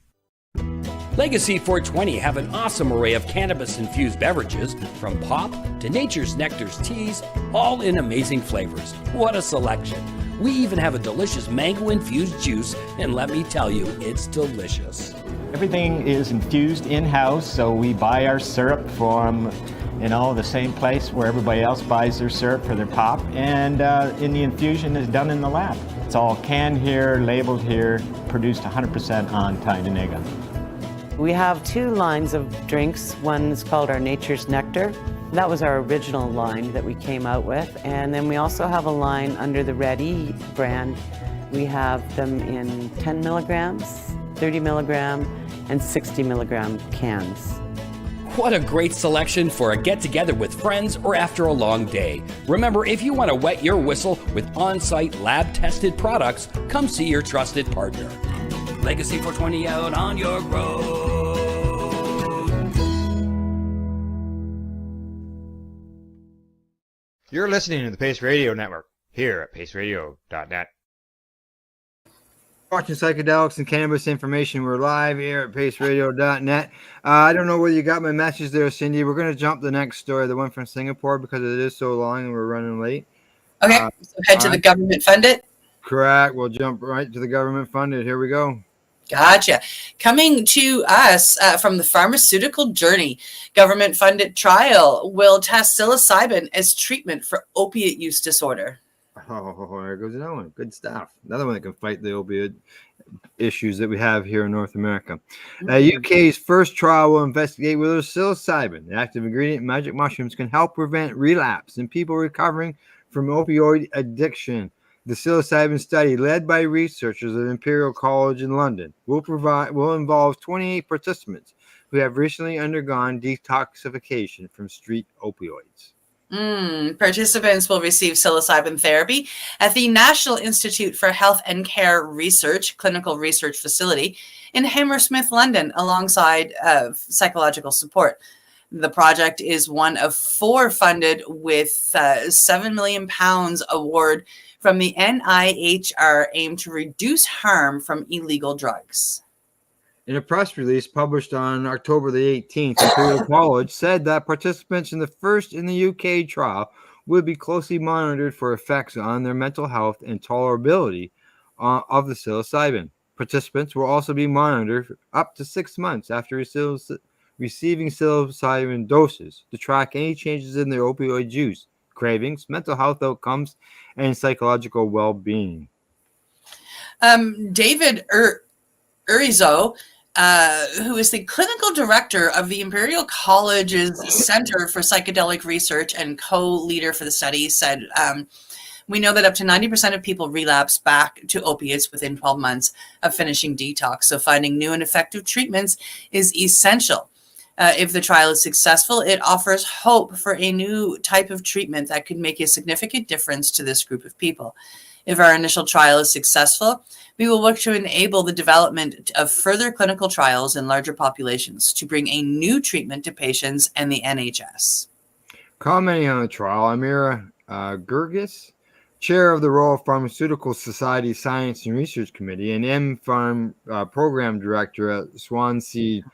Legacy 420 have an awesome array of cannabis-infused beverages, from pop to Nature's Nectar's teas, all in amazing flavors. What a selection! We even have a delicious mango-infused juice, and let me tell you, it's delicious. Everything is infused in-house, so we buy our syrup from, the same place where everybody else buys their syrup for their pop, and the infusion is done in the lab. It's all canned here, labeled here, produced 100% on Tyndonega. We have 2 lines of drinks. One is called our Nature's Nectar. That was our original line that we came out with. And then we also have a line under the Ready brand. We have them in 10 milligrams, 30 milligram, and 60 milligram cans. What a great selection for a get-together with friends or after a long day. Remember, if you want to wet your whistle with on-site lab-tested products, come see your trusted partner. Legacy 420 out on your road. You're listening to the Pace Radio Network here at paceradio.net. Watching Psychedelics and Cannabis Information. We're live here at paceradio.net. I don't know whether you got my message there, Cindy. We're going to jump the next story, the one from Singapore, because it is so long and we're running late. Okay, so head to the government funded. Correct. We'll jump right to the government funded. Here we go. Gotcha. Coming to us from the Pharmaceutical Journey, government-funded trial will test psilocybin as treatment for opiate use disorder. Oh, there goes another one. Good stuff. Another one that can fight the opioid issues that we have here in North America. UK's first trial will investigate whether psilocybin, the active ingredient in magic mushrooms, can help prevent relapse in people recovering from opioid addiction. The psilocybin study, led by researchers at Imperial College in London, will involve 28 participants who have recently undergone detoxification from street opioids. Participants will receive psilocybin therapy at the National Institute for Health and Care Research Clinical Research Facility in Hammersmith, London, alongside psychological support. The project is one of 4 funded with £7 million award from the NIHR aimed to reduce harm from illegal drugs. In a press release published on October the 18th, Imperial College said that participants in the first in the UK trial would be closely monitored for effects on their mental health and tolerability of the psilocybin. Participants will also be monitored for up to 6 months after receiving psilocybin doses to track any changes in their opioid use, cravings, mental health outcomes, and psychological well-being. David Urizo, who is the clinical director of the Imperial College's Center for Psychedelic Research and co-leader for the study, said, we know that up to 90% of people relapse back to opiates within 12 months of finishing detox. So finding new and effective treatments is essential. If the trial is successful, it offers hope for a new type of treatment that could make a significant difference to this group of people. If our initial trial is successful, we will work to enable the development of further clinical trials in larger populations to bring a new treatment to patients and the NHS. Commenting on the trial, Amira Gurgis, chair of the Royal Pharmaceutical Society Science and Research Committee and M-Pharm program director at Swansea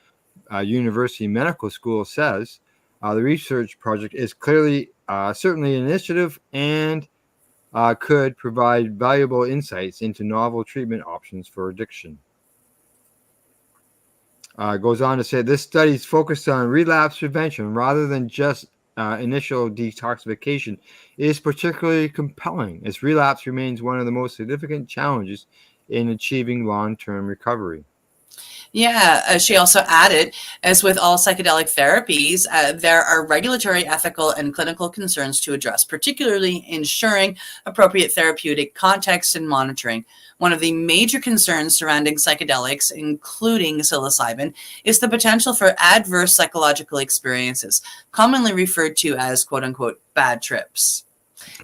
University Medical School, says the research project is clearly certainly an initiative and could provide valuable insights into novel treatment options for addiction. Goes on to say this study is focused on relapse prevention rather than just initial detoxification. It is particularly compelling as relapse remains one of the most significant challenges in achieving long-term recovery. Yeah, she also added, as with all psychedelic therapies, there are regulatory, ethical, and clinical concerns to address, particularly ensuring appropriate therapeutic context and monitoring. One of the major concerns surrounding psychedelics, including psilocybin, is the potential for adverse psychological experiences, commonly referred to as quote-unquote bad trips.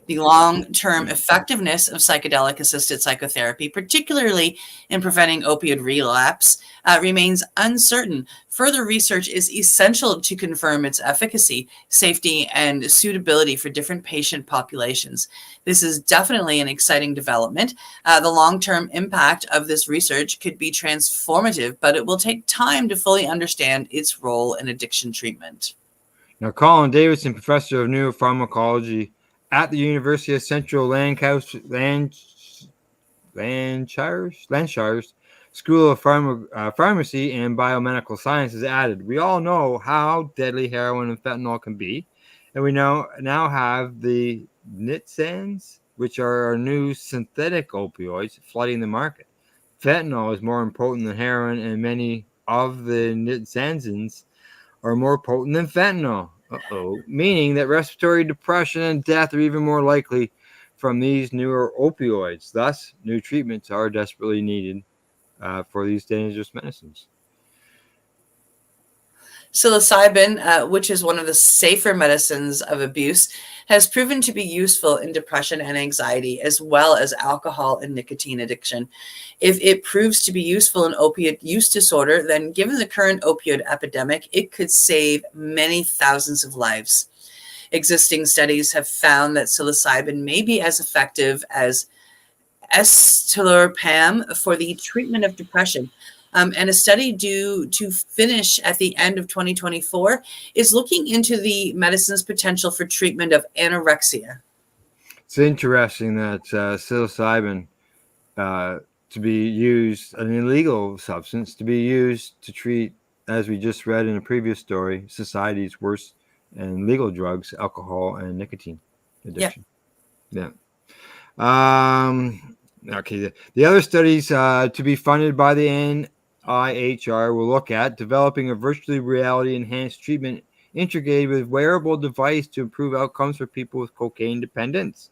The long-term effectiveness of psychedelic-assisted psychotherapy, particularly in preventing opioid relapse, remains uncertain. Further research is essential to confirm its efficacy, safety, and suitability for different patient populations. This is definitely an exciting development. The long-term impact of this research could be transformative, but it will take time to fully understand its role in addiction treatment. Now, Colin Davidson, professor of neuropharmacology at the University of Central Lancaster Landshire's School of Pharmacy and Biomedical Sciences added, "We all know how deadly heroin and fentanyl can be, and we now have the nitsans, which are our new synthetic opioids, flooding the market. Fentanyl is more potent than heroin, and many of the nitsansins are more potent than fentanyl. Meaning that respiratory depression and death are even more likely from these newer opioids. Thus, new treatments are desperately needed for these dangerous medicines." Psilocybin, which is one of the safer medicines of abuse, has proven to be useful in depression and anxiety, as well as alcohol and nicotine addiction. If it proves to be useful in opiate use disorder, then given the current opioid epidemic, it could save many thousands of lives. Existing studies have found that psilocybin may be as effective as escitalopram for the treatment of depression. And a study due to finish at the end of 2024 is looking into the medicine's potential for treatment of anorexia. It's interesting that psilocybin, to be used, an illegal substance, to be used to treat, as we just read in a previous story, society's worst and legal drugs, alcohol and nicotine addiction. Yeah. Okay. The other studies to be funded by the NIHR will look at developing a virtual reality enhanced treatment integrated with wearable device to improve outcomes for people with cocaine dependence.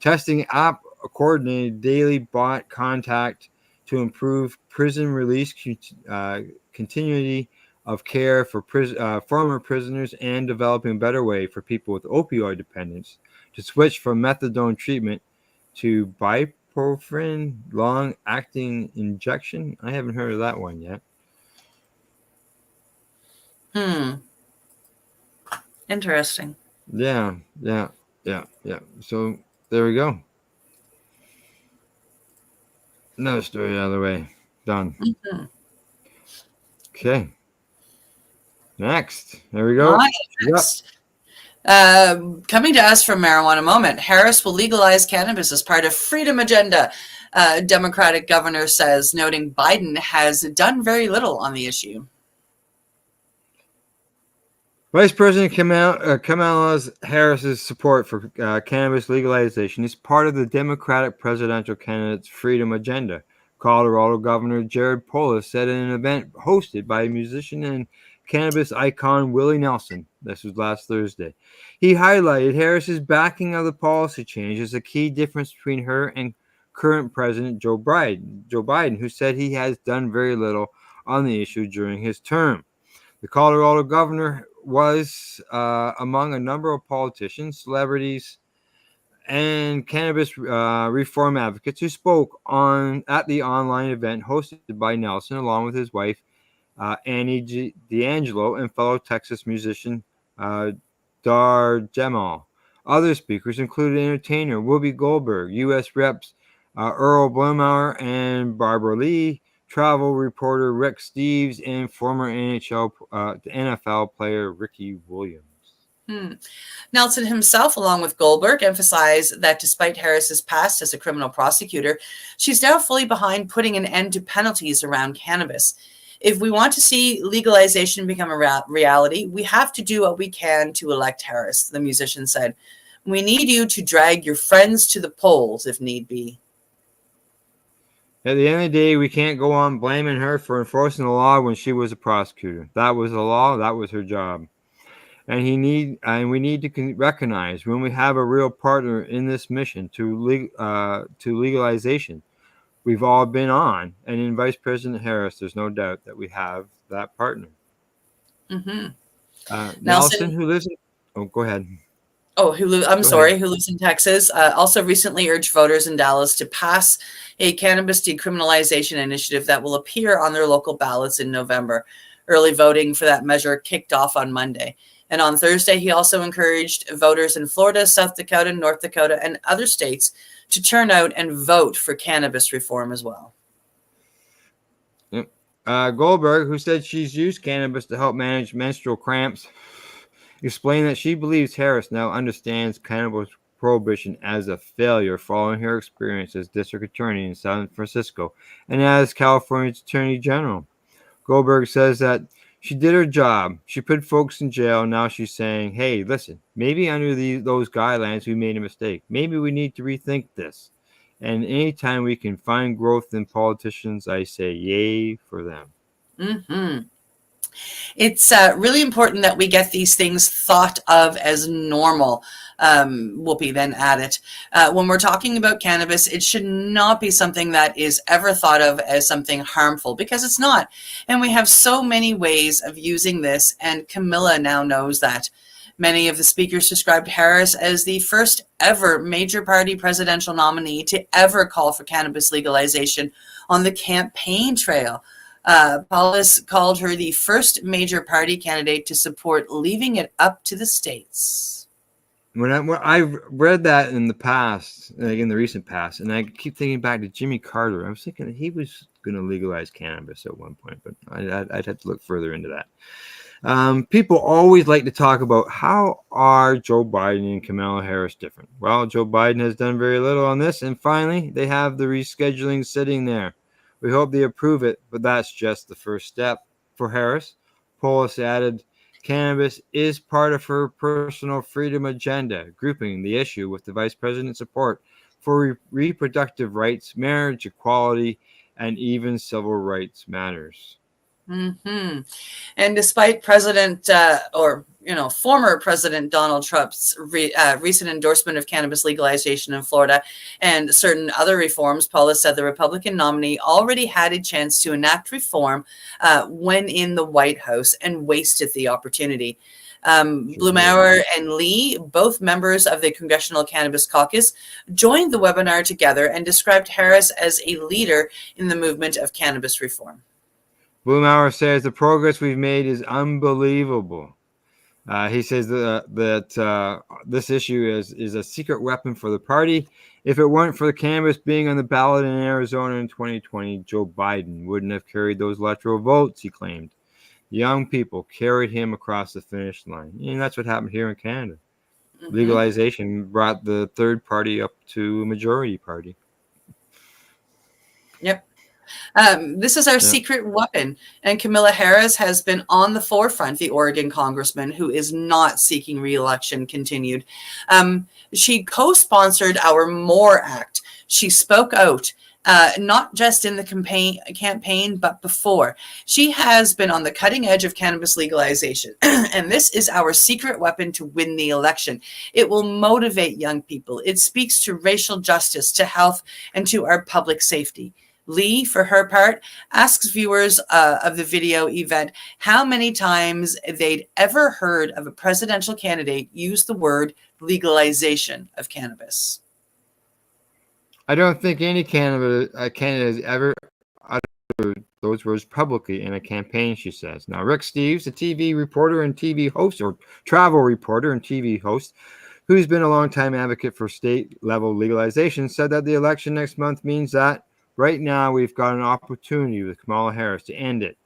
Testing app coordinated daily bot contact to improve prison release continuity of care for former prisoners, and developing a better way for people with opioid dependence to switch from methadone treatment to ibuprofen long-acting injection. I haven't heard of that one yet. Interesting. Yeah. So there we go. Another story out of the way. Done. Okay. Next. There we go. Next. Coming to us from Marijuana Moment, Harris will legalize cannabis as part of Freedom Agenda, Democratic governor says, noting Biden has done very little on the issue. Vice President Kamala Harris's support for cannabis legalization is part of the Democratic presidential candidate's Freedom Agenda. Colorado Governor Jared Polis said in an event hosted by musician and cannabis icon Willie Nelson. This was last Thursday. He highlighted Harris's backing of the policy change as a key difference between her and current President Joe Biden, who said he has done very little on the issue during his term. The Colorado governor was among a number of politicians, celebrities, and cannabis reform advocates who spoke at the online event hosted by Nelson, along with his wife, Annie D'Angelo, and fellow Texas musician Dar Jamal. Other speakers included entertainer Whoopi Goldberg, U.S. Reps Earl Blumauer and Barbara Lee, travel reporter Rick Steves, and former NFL player Ricky Williams. Nelson himself, along with Goldberg, emphasized that despite Harris's past as a criminal prosecutor, she's now fully behind putting an end to penalties around cannabis. If we want to see legalization become a reality, we have to do what we can to elect Harris, the musician said. We need you to drag your friends to the polls if need be. At the end of the day, we can't go on blaming her for enforcing the law when she was a prosecutor. That was the law. That was her job. And we need to recognize when we have a real partner in this mission to legalization. We've all been on, and in Vice President Harris, there's no doubt that we have that partner. Nelson, who lives in... Oh, go ahead. Who lives in Texas, also recently urged voters in Dallas to pass a cannabis decriminalization initiative that will appear on their local ballots in November. Early voting for that measure kicked off on Monday. And on Thursday, he also encouraged voters in Florida, South Dakota, North Dakota, and other states to turn out and vote for cannabis reform as well. Yep. Goldberg, who said she's used cannabis to help manage menstrual cramps, explained that she believes Harris now understands cannabis prohibition as a failure following her experience as district attorney in San Francisco and as California's attorney general. Goldberg says that she did her job. She put folks in jail. Now she's saying, hey, listen, maybe under those guidelines we made a mistake. Maybe we need to rethink this. And anytime we can find growth in politicians, I say yay for them. Mm-hmm. It's really important that we get these things thought of as normal. Whoopi then added, when we're talking about cannabis, it should not be something that is ever thought of as something harmful, because it's not. And we have so many ways of using this, and Camilla now knows that. Many of the speakers described Harris as the first ever major party presidential nominee to ever call for cannabis legalization on the campaign trail. Paulus called her the first major party candidate to support leaving it up to the states. When I read that in the past, like in the recent past, and I keep thinking back to Jimmy Carter, I was thinking he was going to legalize cannabis at one point, but I'd have to look further into that. People always like to talk about how are Joe Biden and Kamala Harris different. Well, Joe Biden has done very little on this, and finally, they have the rescheduling sitting there. We hope they approve it, but that's just the first step. For Harris, Polis added, cannabis is part of her personal freedom agenda, grouping the issue with the vice president's support for reproductive rights, marriage equality, and even civil rights matters. Mm-hmm. And despite former President Donald Trump's recent endorsement of cannabis legalization in Florida and certain other reforms, Paula said the Republican nominee already had a chance to enact reform when in the White House and wasted the opportunity. Blumauer and Lee, both members of the Congressional Cannabis Caucus, joined the webinar together and described Harris as a leader in the movement of cannabis reform. Blumauer says the progress we've made is unbelievable. He says that this issue is a secret weapon for the party. If it weren't for the cannabis being on the ballot in Arizona in 2020, Joe Biden wouldn't have carried those electoral votes, he claimed. Young people carried him across the finish line. And that's what happened here in Canada. Mm-hmm. Legalization brought the third party up to a majority party. Yep. This is our secret weapon, and Camilla Harris has been on the forefront, the Oregon congressman who is not seeking re-election continued. She co-sponsored our MORE Act. She spoke out, not just in the campaign, but before. She has been on the cutting edge of cannabis legalization, and this is our secret weapon to win the election. It will motivate young people. It speaks to racial justice, to health, and to our public safety. Lee, for her part, asks viewers of the video event how many times they'd ever heard of a presidential candidate use the word legalization of cannabis. I don't think any candidate has ever uttered those words publicly in a campaign, she says. Now, Rick Steves, a TV reporter and TV host, or travel reporter and TV host, who's been a longtime advocate for state-level legalization, said that the election next month means that right now, we've got an opportunity with Kamala Harris to end it,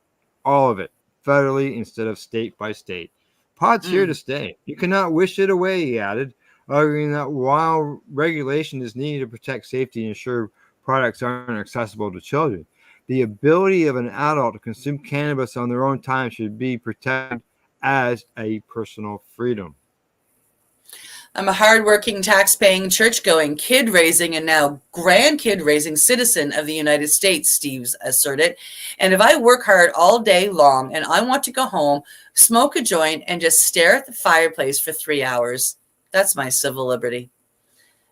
all of it, federally instead of state by state. Pot's here to stay. You cannot wish it away, he added, arguing that while regulation is needed to protect safety and ensure products aren't accessible to children, the ability of an adult to consume cannabis on their own time should be protected as a personal freedom. I'm a hardworking, tax-paying, church-going, kid-raising, and now grandkid-raising citizen of the United States, Steves asserted. And if I work hard all day long and I want to go home, smoke a joint, and just stare at the fireplace for 3 hours, that's my civil liberty.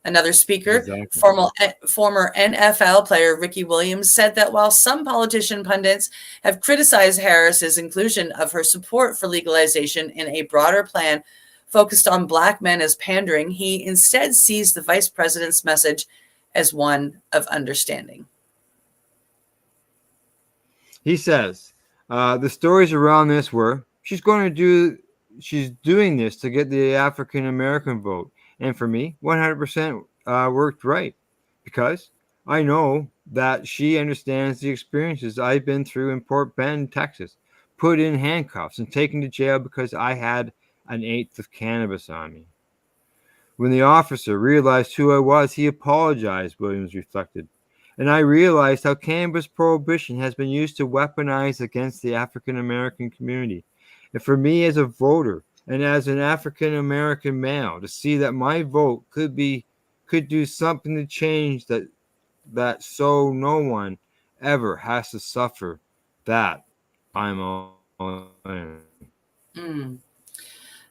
Another speaker, former NFL player Ricky Williams, said that while some politician pundits have criticized Harris's inclusion of her support for legalization in a broader plan focused on Black men as pandering, he instead sees the vice president's message as one of understanding. He says, the stories around this were, she's doing this to get the African-American vote. And for me, 100% worked right, because I know that she understands the experiences I've been through in Port Bend, Texas, put in handcuffs and taken to jail because I had an eighth of cannabis on me. When the officer realized who I was, he apologized, Williams reflected. And I realized how cannabis prohibition has been used to weaponize against the African American community. And for me as a voter and as an African American male, to see that my vote could do something to change that so no one ever has to suffer, that I'm all in. Mm.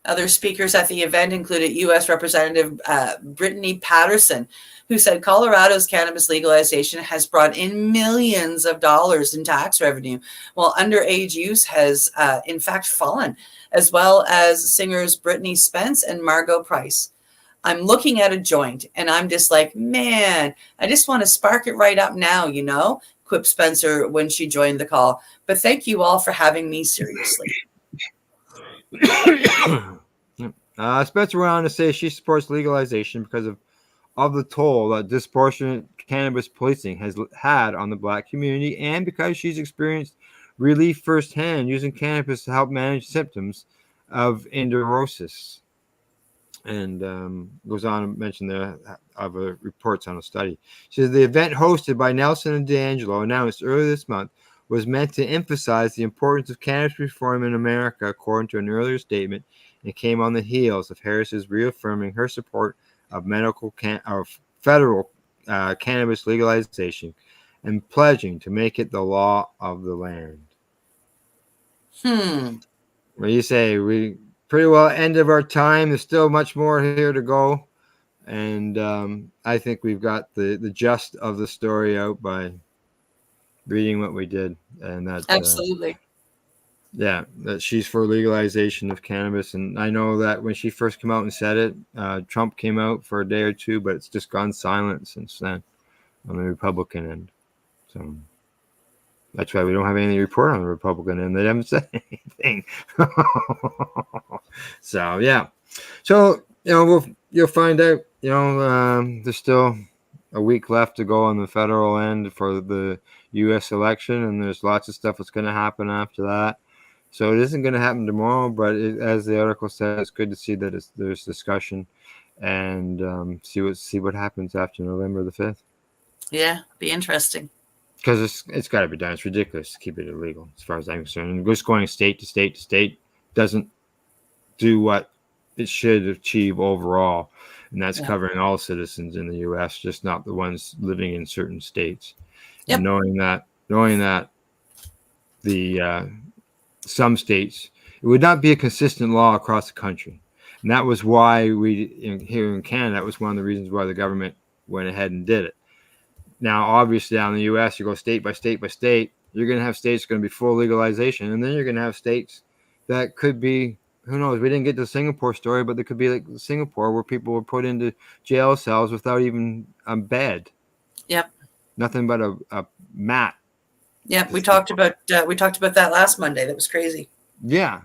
Other speakers at the event included U.S. Representative Brittany Patterson, who said Colorado's cannabis legalization has brought in millions of dollars in tax revenue, while underage use has, in fact, fallen, as well as singers Brittany Spence and Margot Price. I'm looking at a joint, and I'm just like, man, I just want to spark it right up now, quipped Spencer when she joined the call. But thank you all for having me seriously. Spencer went on to say she supports legalization because of the toll that disproportionate cannabis policing has had on the Black community, and because she's experienced relief firsthand using cannabis to help manage symptoms of endorosis. And goes on to mention the reports on a study. She said the event hosted by Nelson and D'Angelo, announced earlier this month, was meant to emphasize the importance of cannabis reform in America, according to an earlier statement, and came on the heels of Harris's reaffirming her support of federal cannabis legalization and pledging to make it the law of the land. What do you say? We pretty well end of our time. There's still much more here to go, and I think we've got the gist of the story out by reading what we did, and that absolutely. That she's for legalization of cannabis. And I know that when she first came out and said it, Trump came out for a day or two, but it's just gone silent since then on the Republican end. So that's why we don't have any report on the Republican end. They haven't said anything. So, yeah. So, you'll find out, there's still a week left to go on the federal end for the U.S. election, and there's lots of stuff that's going to happen after that. So it isn't going to happen tomorrow, but as the article says, it's good to see that there's discussion and see what happens after November the 5th. Yeah, be interesting. Because it's got to be done. It's ridiculous to keep it illegal, as far as I'm concerned. And just going state to state to state doesn't do what it should achieve overall, and that's covering all citizens in the U.S., just not the ones living in certain states. Yep. And knowing that the some states, it would not be a consistent law across the country, and that was why here in Canada, that was one of the reasons why the government went ahead and did it. Now, obviously, down in the U.S., you go state by state by state. You're going to have states going to be full legalization, and then you're going to have states that could be, who knows? We didn't get to the Singapore story, but there could be like Singapore, where people were put into jail cells without even a bed. Yep. Nothing but a mat. Yep. We talked about that last Monday. That was crazy. Yeah.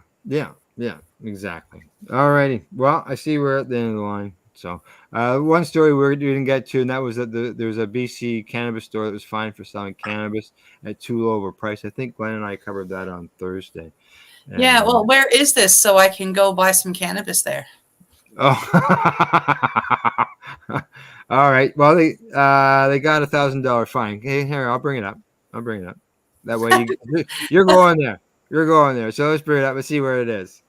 Exactly. All righty. Well, I see we're at the end of the line. So one story we didn't get to, and that was that there was a BC cannabis store that was fined for selling cannabis at too low of a price. I think Glenn and I covered that on Thursday. And, yeah. Well, where is this so I can go buy some cannabis there? Oh, all right. Well, they got $1,000 fine. Hey, here, I'll bring it up. That way you're going there. You're going there. So let's bring it up and see where it is.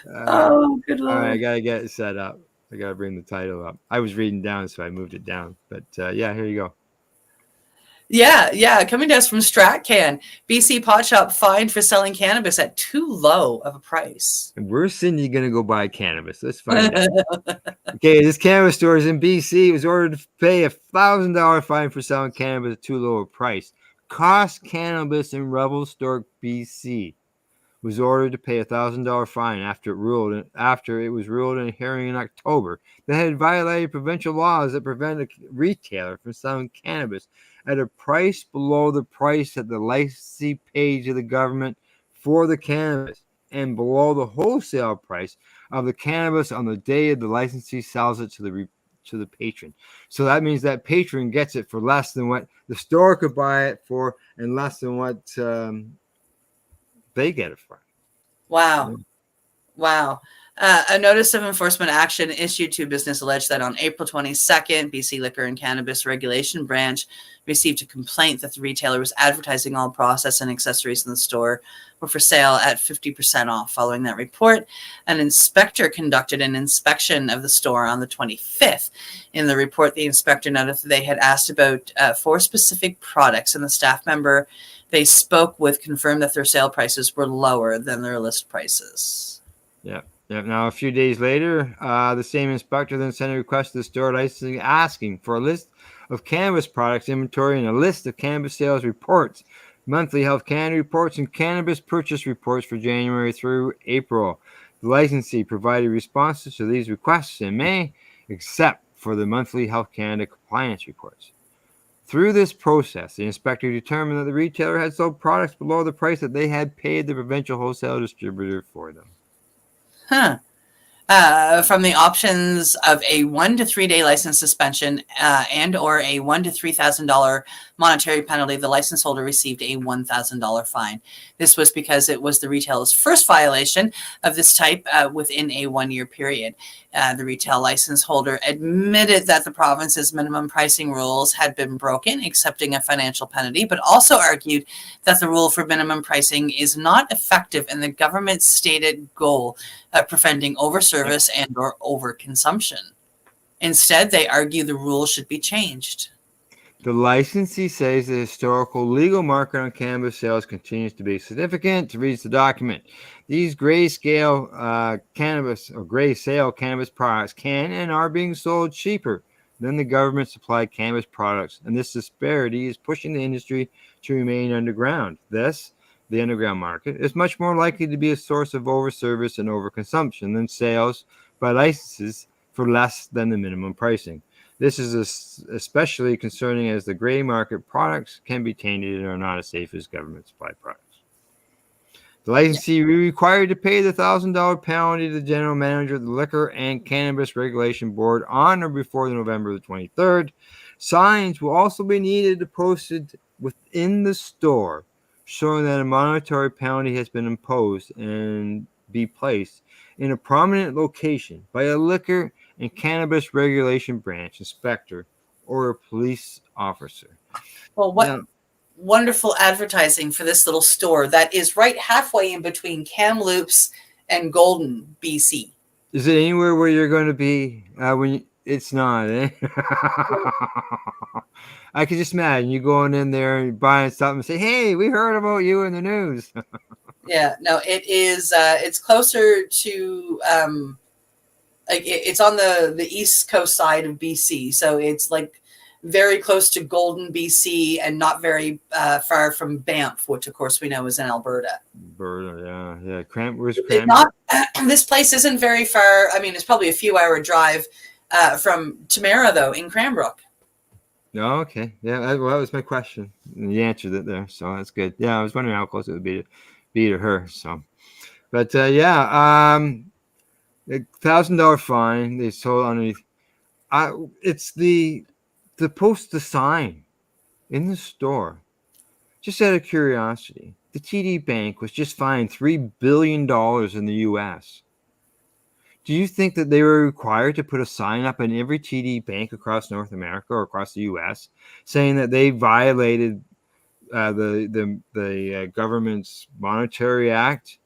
Oh, good Lord. All right, I got to get it set up. I got to bring the title up. I was reading down, so I moved it down. But yeah, here you go. Yeah. Coming to us from StratCan. BC pot shop fined for selling cannabis at too low of a price. And where's Cindy going to go buy cannabis? Let's find out. Okay, this cannabis store is in BC. It was ordered to pay $1,000 fine for selling cannabis at too low a price. Cost Cannabis in Revelstoke, BC, was ordered to pay $1,000 fine after it was ruled in a hearing in October that had violated provincial laws that prevent a retailer from selling cannabis at a price below the price at the licensee paid to the government for the cannabis and below the wholesale price of the cannabis on the day the licensee sells it to the patron. So that means that patron gets it for less than what the store could buy it for and less than what they get it for. Wow. A notice of enforcement action issued to business alleged that on April 22nd, BC Liquor and Cannabis Regulation Branch received a complaint that the retailer was advertising all process and accessories in the store were for sale at 50% off. Following that report, an inspector conducted an inspection of the store on the 25th. In the report, the inspector noted that they had asked about 4 specific products, and the staff member they spoke with confirmed that their sale prices were lower than their list prices. Yeah. Now, a few days later, the same inspector then sent a request to the store licensing asking for a list of cannabis products inventory and a list of cannabis sales reports, monthly Health Canada reports, and cannabis purchase reports for January through April. The licensee provided responses to these requests in May, except for the monthly Health Canada compliance reports. Through this process, the inspector determined that the retailer had sold products below the price that they had paid the provincial wholesale distributor for them. From the options of a 1 to 3 day license suspension and or a $1,000 to $3,000 monetary penalty, the license holder received a $1,000 fine. This was because it was the retailer's first violation of this type within a 1-year period. The retail license holder admitted that the province's minimum pricing rules had been broken, accepting a financial penalty, but also argued that the rule for minimum pricing is not effective in the government's stated goal of preventing overservice and or overconsumption. Instead, they argue the rule should be changed. The licensee says the historical legal market on cannabis sales continues to be significant. Reads the document. These grayscale cannabis or gray sale cannabis products can and are being sold cheaper than the government supplied cannabis products, and this disparity is pushing the industry to remain underground. This, the underground market, is much more likely to be a source of overservice and overconsumption than sales by licenses for less than the minimum pricing. This is especially concerning as the gray market products can be tainted and are not as safe as government supplied products. The licensee will be required to pay the $1,000 penalty to the general manager of the Liquor and Cannabis Regulation Board on or before November the 23rd. Signs will also be needed to posted within the store showing that a monetary penalty has been imposed and be placed in a prominent location by a Liquor and Cannabis Regulation Branch inspector or a police officer. Well, what wonderful advertising for this little store that is right halfway in between Kamloops and Golden, BC. Is it anywhere where you're going to be it's not, eh? I can just imagine you going in there and buying something and say, hey, we heard about you in the news. Yeah, no, it is. It's closer to, it's on the east coast side of BC. So it's like very close to Golden, BC, and not very far from Banff, which of course we know is in Alberta. Alberta, yeah. This place isn't very far. I mean, it's probably a few hour drive from Tamara, though, in Cranbrook. Oh, okay. Yeah, that was my question. You answered it there, so that's good. Yeah, I was wondering how close it would be to her. So, but $1,000 fine. They sold underneath. It's the post the sign in the store. Just out of curiosity, the TD Bank was just fined $3 billion in the U.S. Do you think that they were required to put a sign up in every TD bank across North America or across the U.S. saying that they violated the government's monetary act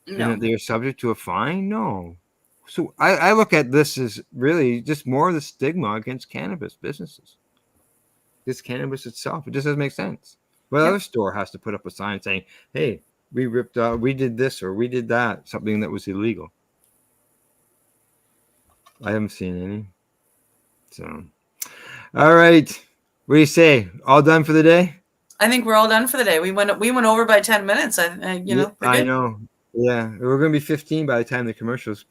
and that they are subject to a fine? No. So I look at this as really just more of the stigma against cannabis businesses. It's cannabis itself. It just doesn't make sense. What other store has to put up a sign saying, hey, we ripped out, we did this or we did that, something that was illegal? I haven't seen any. So, all right. What do you say? All done for the day? I think we're all done for the day. We went over by 10 minutes. I know. Yeah, we're going to be 15 by the time the commercials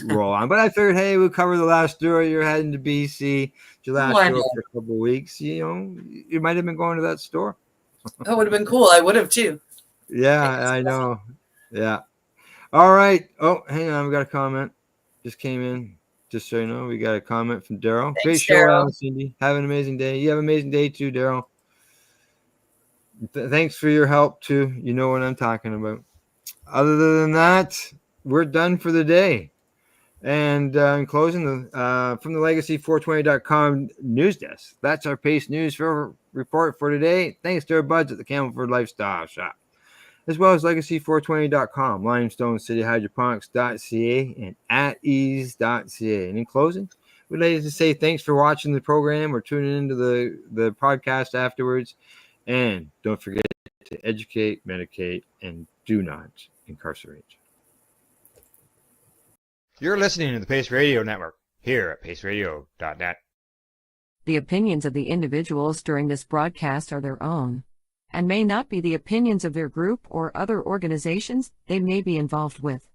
roll on. But I figured, hey, we'll cover the last store. You're heading to BC. Your last store for a couple of weeks. You know, you might have been going to that store. That would have been cool. I would have too. Yeah, I know. Yeah. All right. Oh, hang on. We got a comment. Just came in. Just so you know, we got a comment from Daryl. Great show, Alan, Cindy. Have an amazing day. You have an amazing day too, Daryl. Thanks for your help too. You know what I'm talking about. Other than that, we're done for the day. And in closing, from the Legacy420.com news desk, that's our P.A.C.E. news report for today. Thanks to our buds at the Campbellford Lifestyle Shop, as well as Legacy420.com, Limestone City Hydroponics.ca, and At-Eze.ca. And in closing, we'd like to say thanks for watching the program or tuning into the podcast afterwards. And don't forget to educate, medicate, and do not incarcerate. You're listening to the P.A.C.E. Radio Network here at PACERadio.net. The opinions of the individuals during this broadcast are their own, and may not be the opinions of their group or other organizations they may be involved with.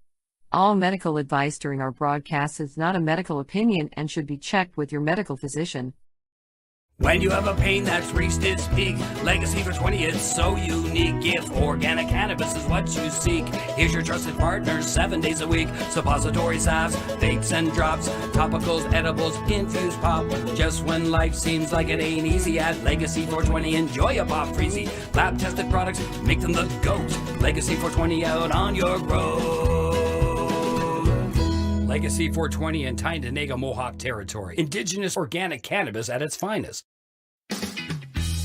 All medical advice during our broadcast is not a medical opinion and should be checked with your medical physician. When you have a pain that's reached its peak, Legacy for 20 is so unique. If organic cannabis is what you seek, here's your trusted partner 7 days a week. Suppository salves, vapes and drops, topicals, edibles, infused pop. Just when life seems like it ain't easy, at Legacy 420 enjoy a pop freezy. Lab tested products make them the GOAT. Legacy 420 out on your road. Legacy 420 in Tyendinaga Mohawk territory. Indigenous organic cannabis at its finest.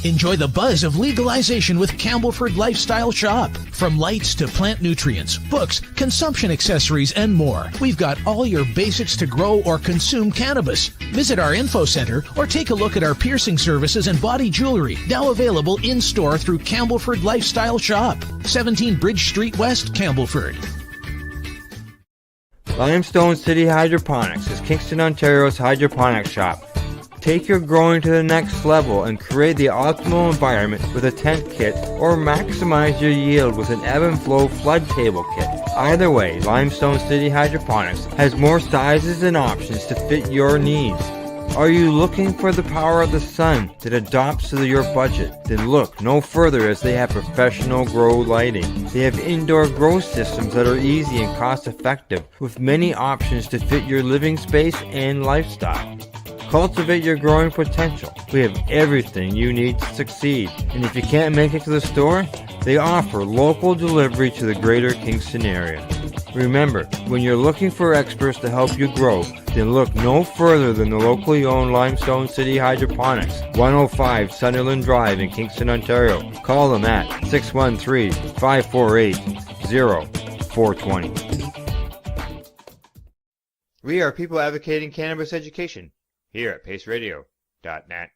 Enjoy the buzz of legalization with Campbellford Lifestyle Shop. From lights to plant nutrients, books, consumption accessories, and more, we've got all your basics to grow or consume cannabis. Visit our info center or take a look at our piercing services and body jewelry, now available in-store through Campbellford Lifestyle Shop, 17 Bridge Street West, Campbellford. Limestone City Hydroponics is Kingston, Ontario's hydroponics shop. Take your growing to the next level and create the optimal environment with a tent kit, or maximize your yield with an ebb and flow flood table kit. Either way, Limestone City Hydroponics has more sizes and options to fit your needs. Are you looking for the power of the sun that adapts to your budget? Then look no further, as they have professional grow lighting. They have indoor grow systems that are easy and cost effective, with many options to fit your living space and lifestyle. Cultivate your growing potential. We have everything you need to succeed. And if you can't make it to the store, they offer local delivery to the greater Kingston area. Remember, when you're looking for experts to help you grow, then look no further than the locally owned Limestone City Hydroponics, 105 Sunderland Drive in Kingston, Ontario. Call them at 613-548-0420. We are people advocating cannabis education here at PACERadio.net.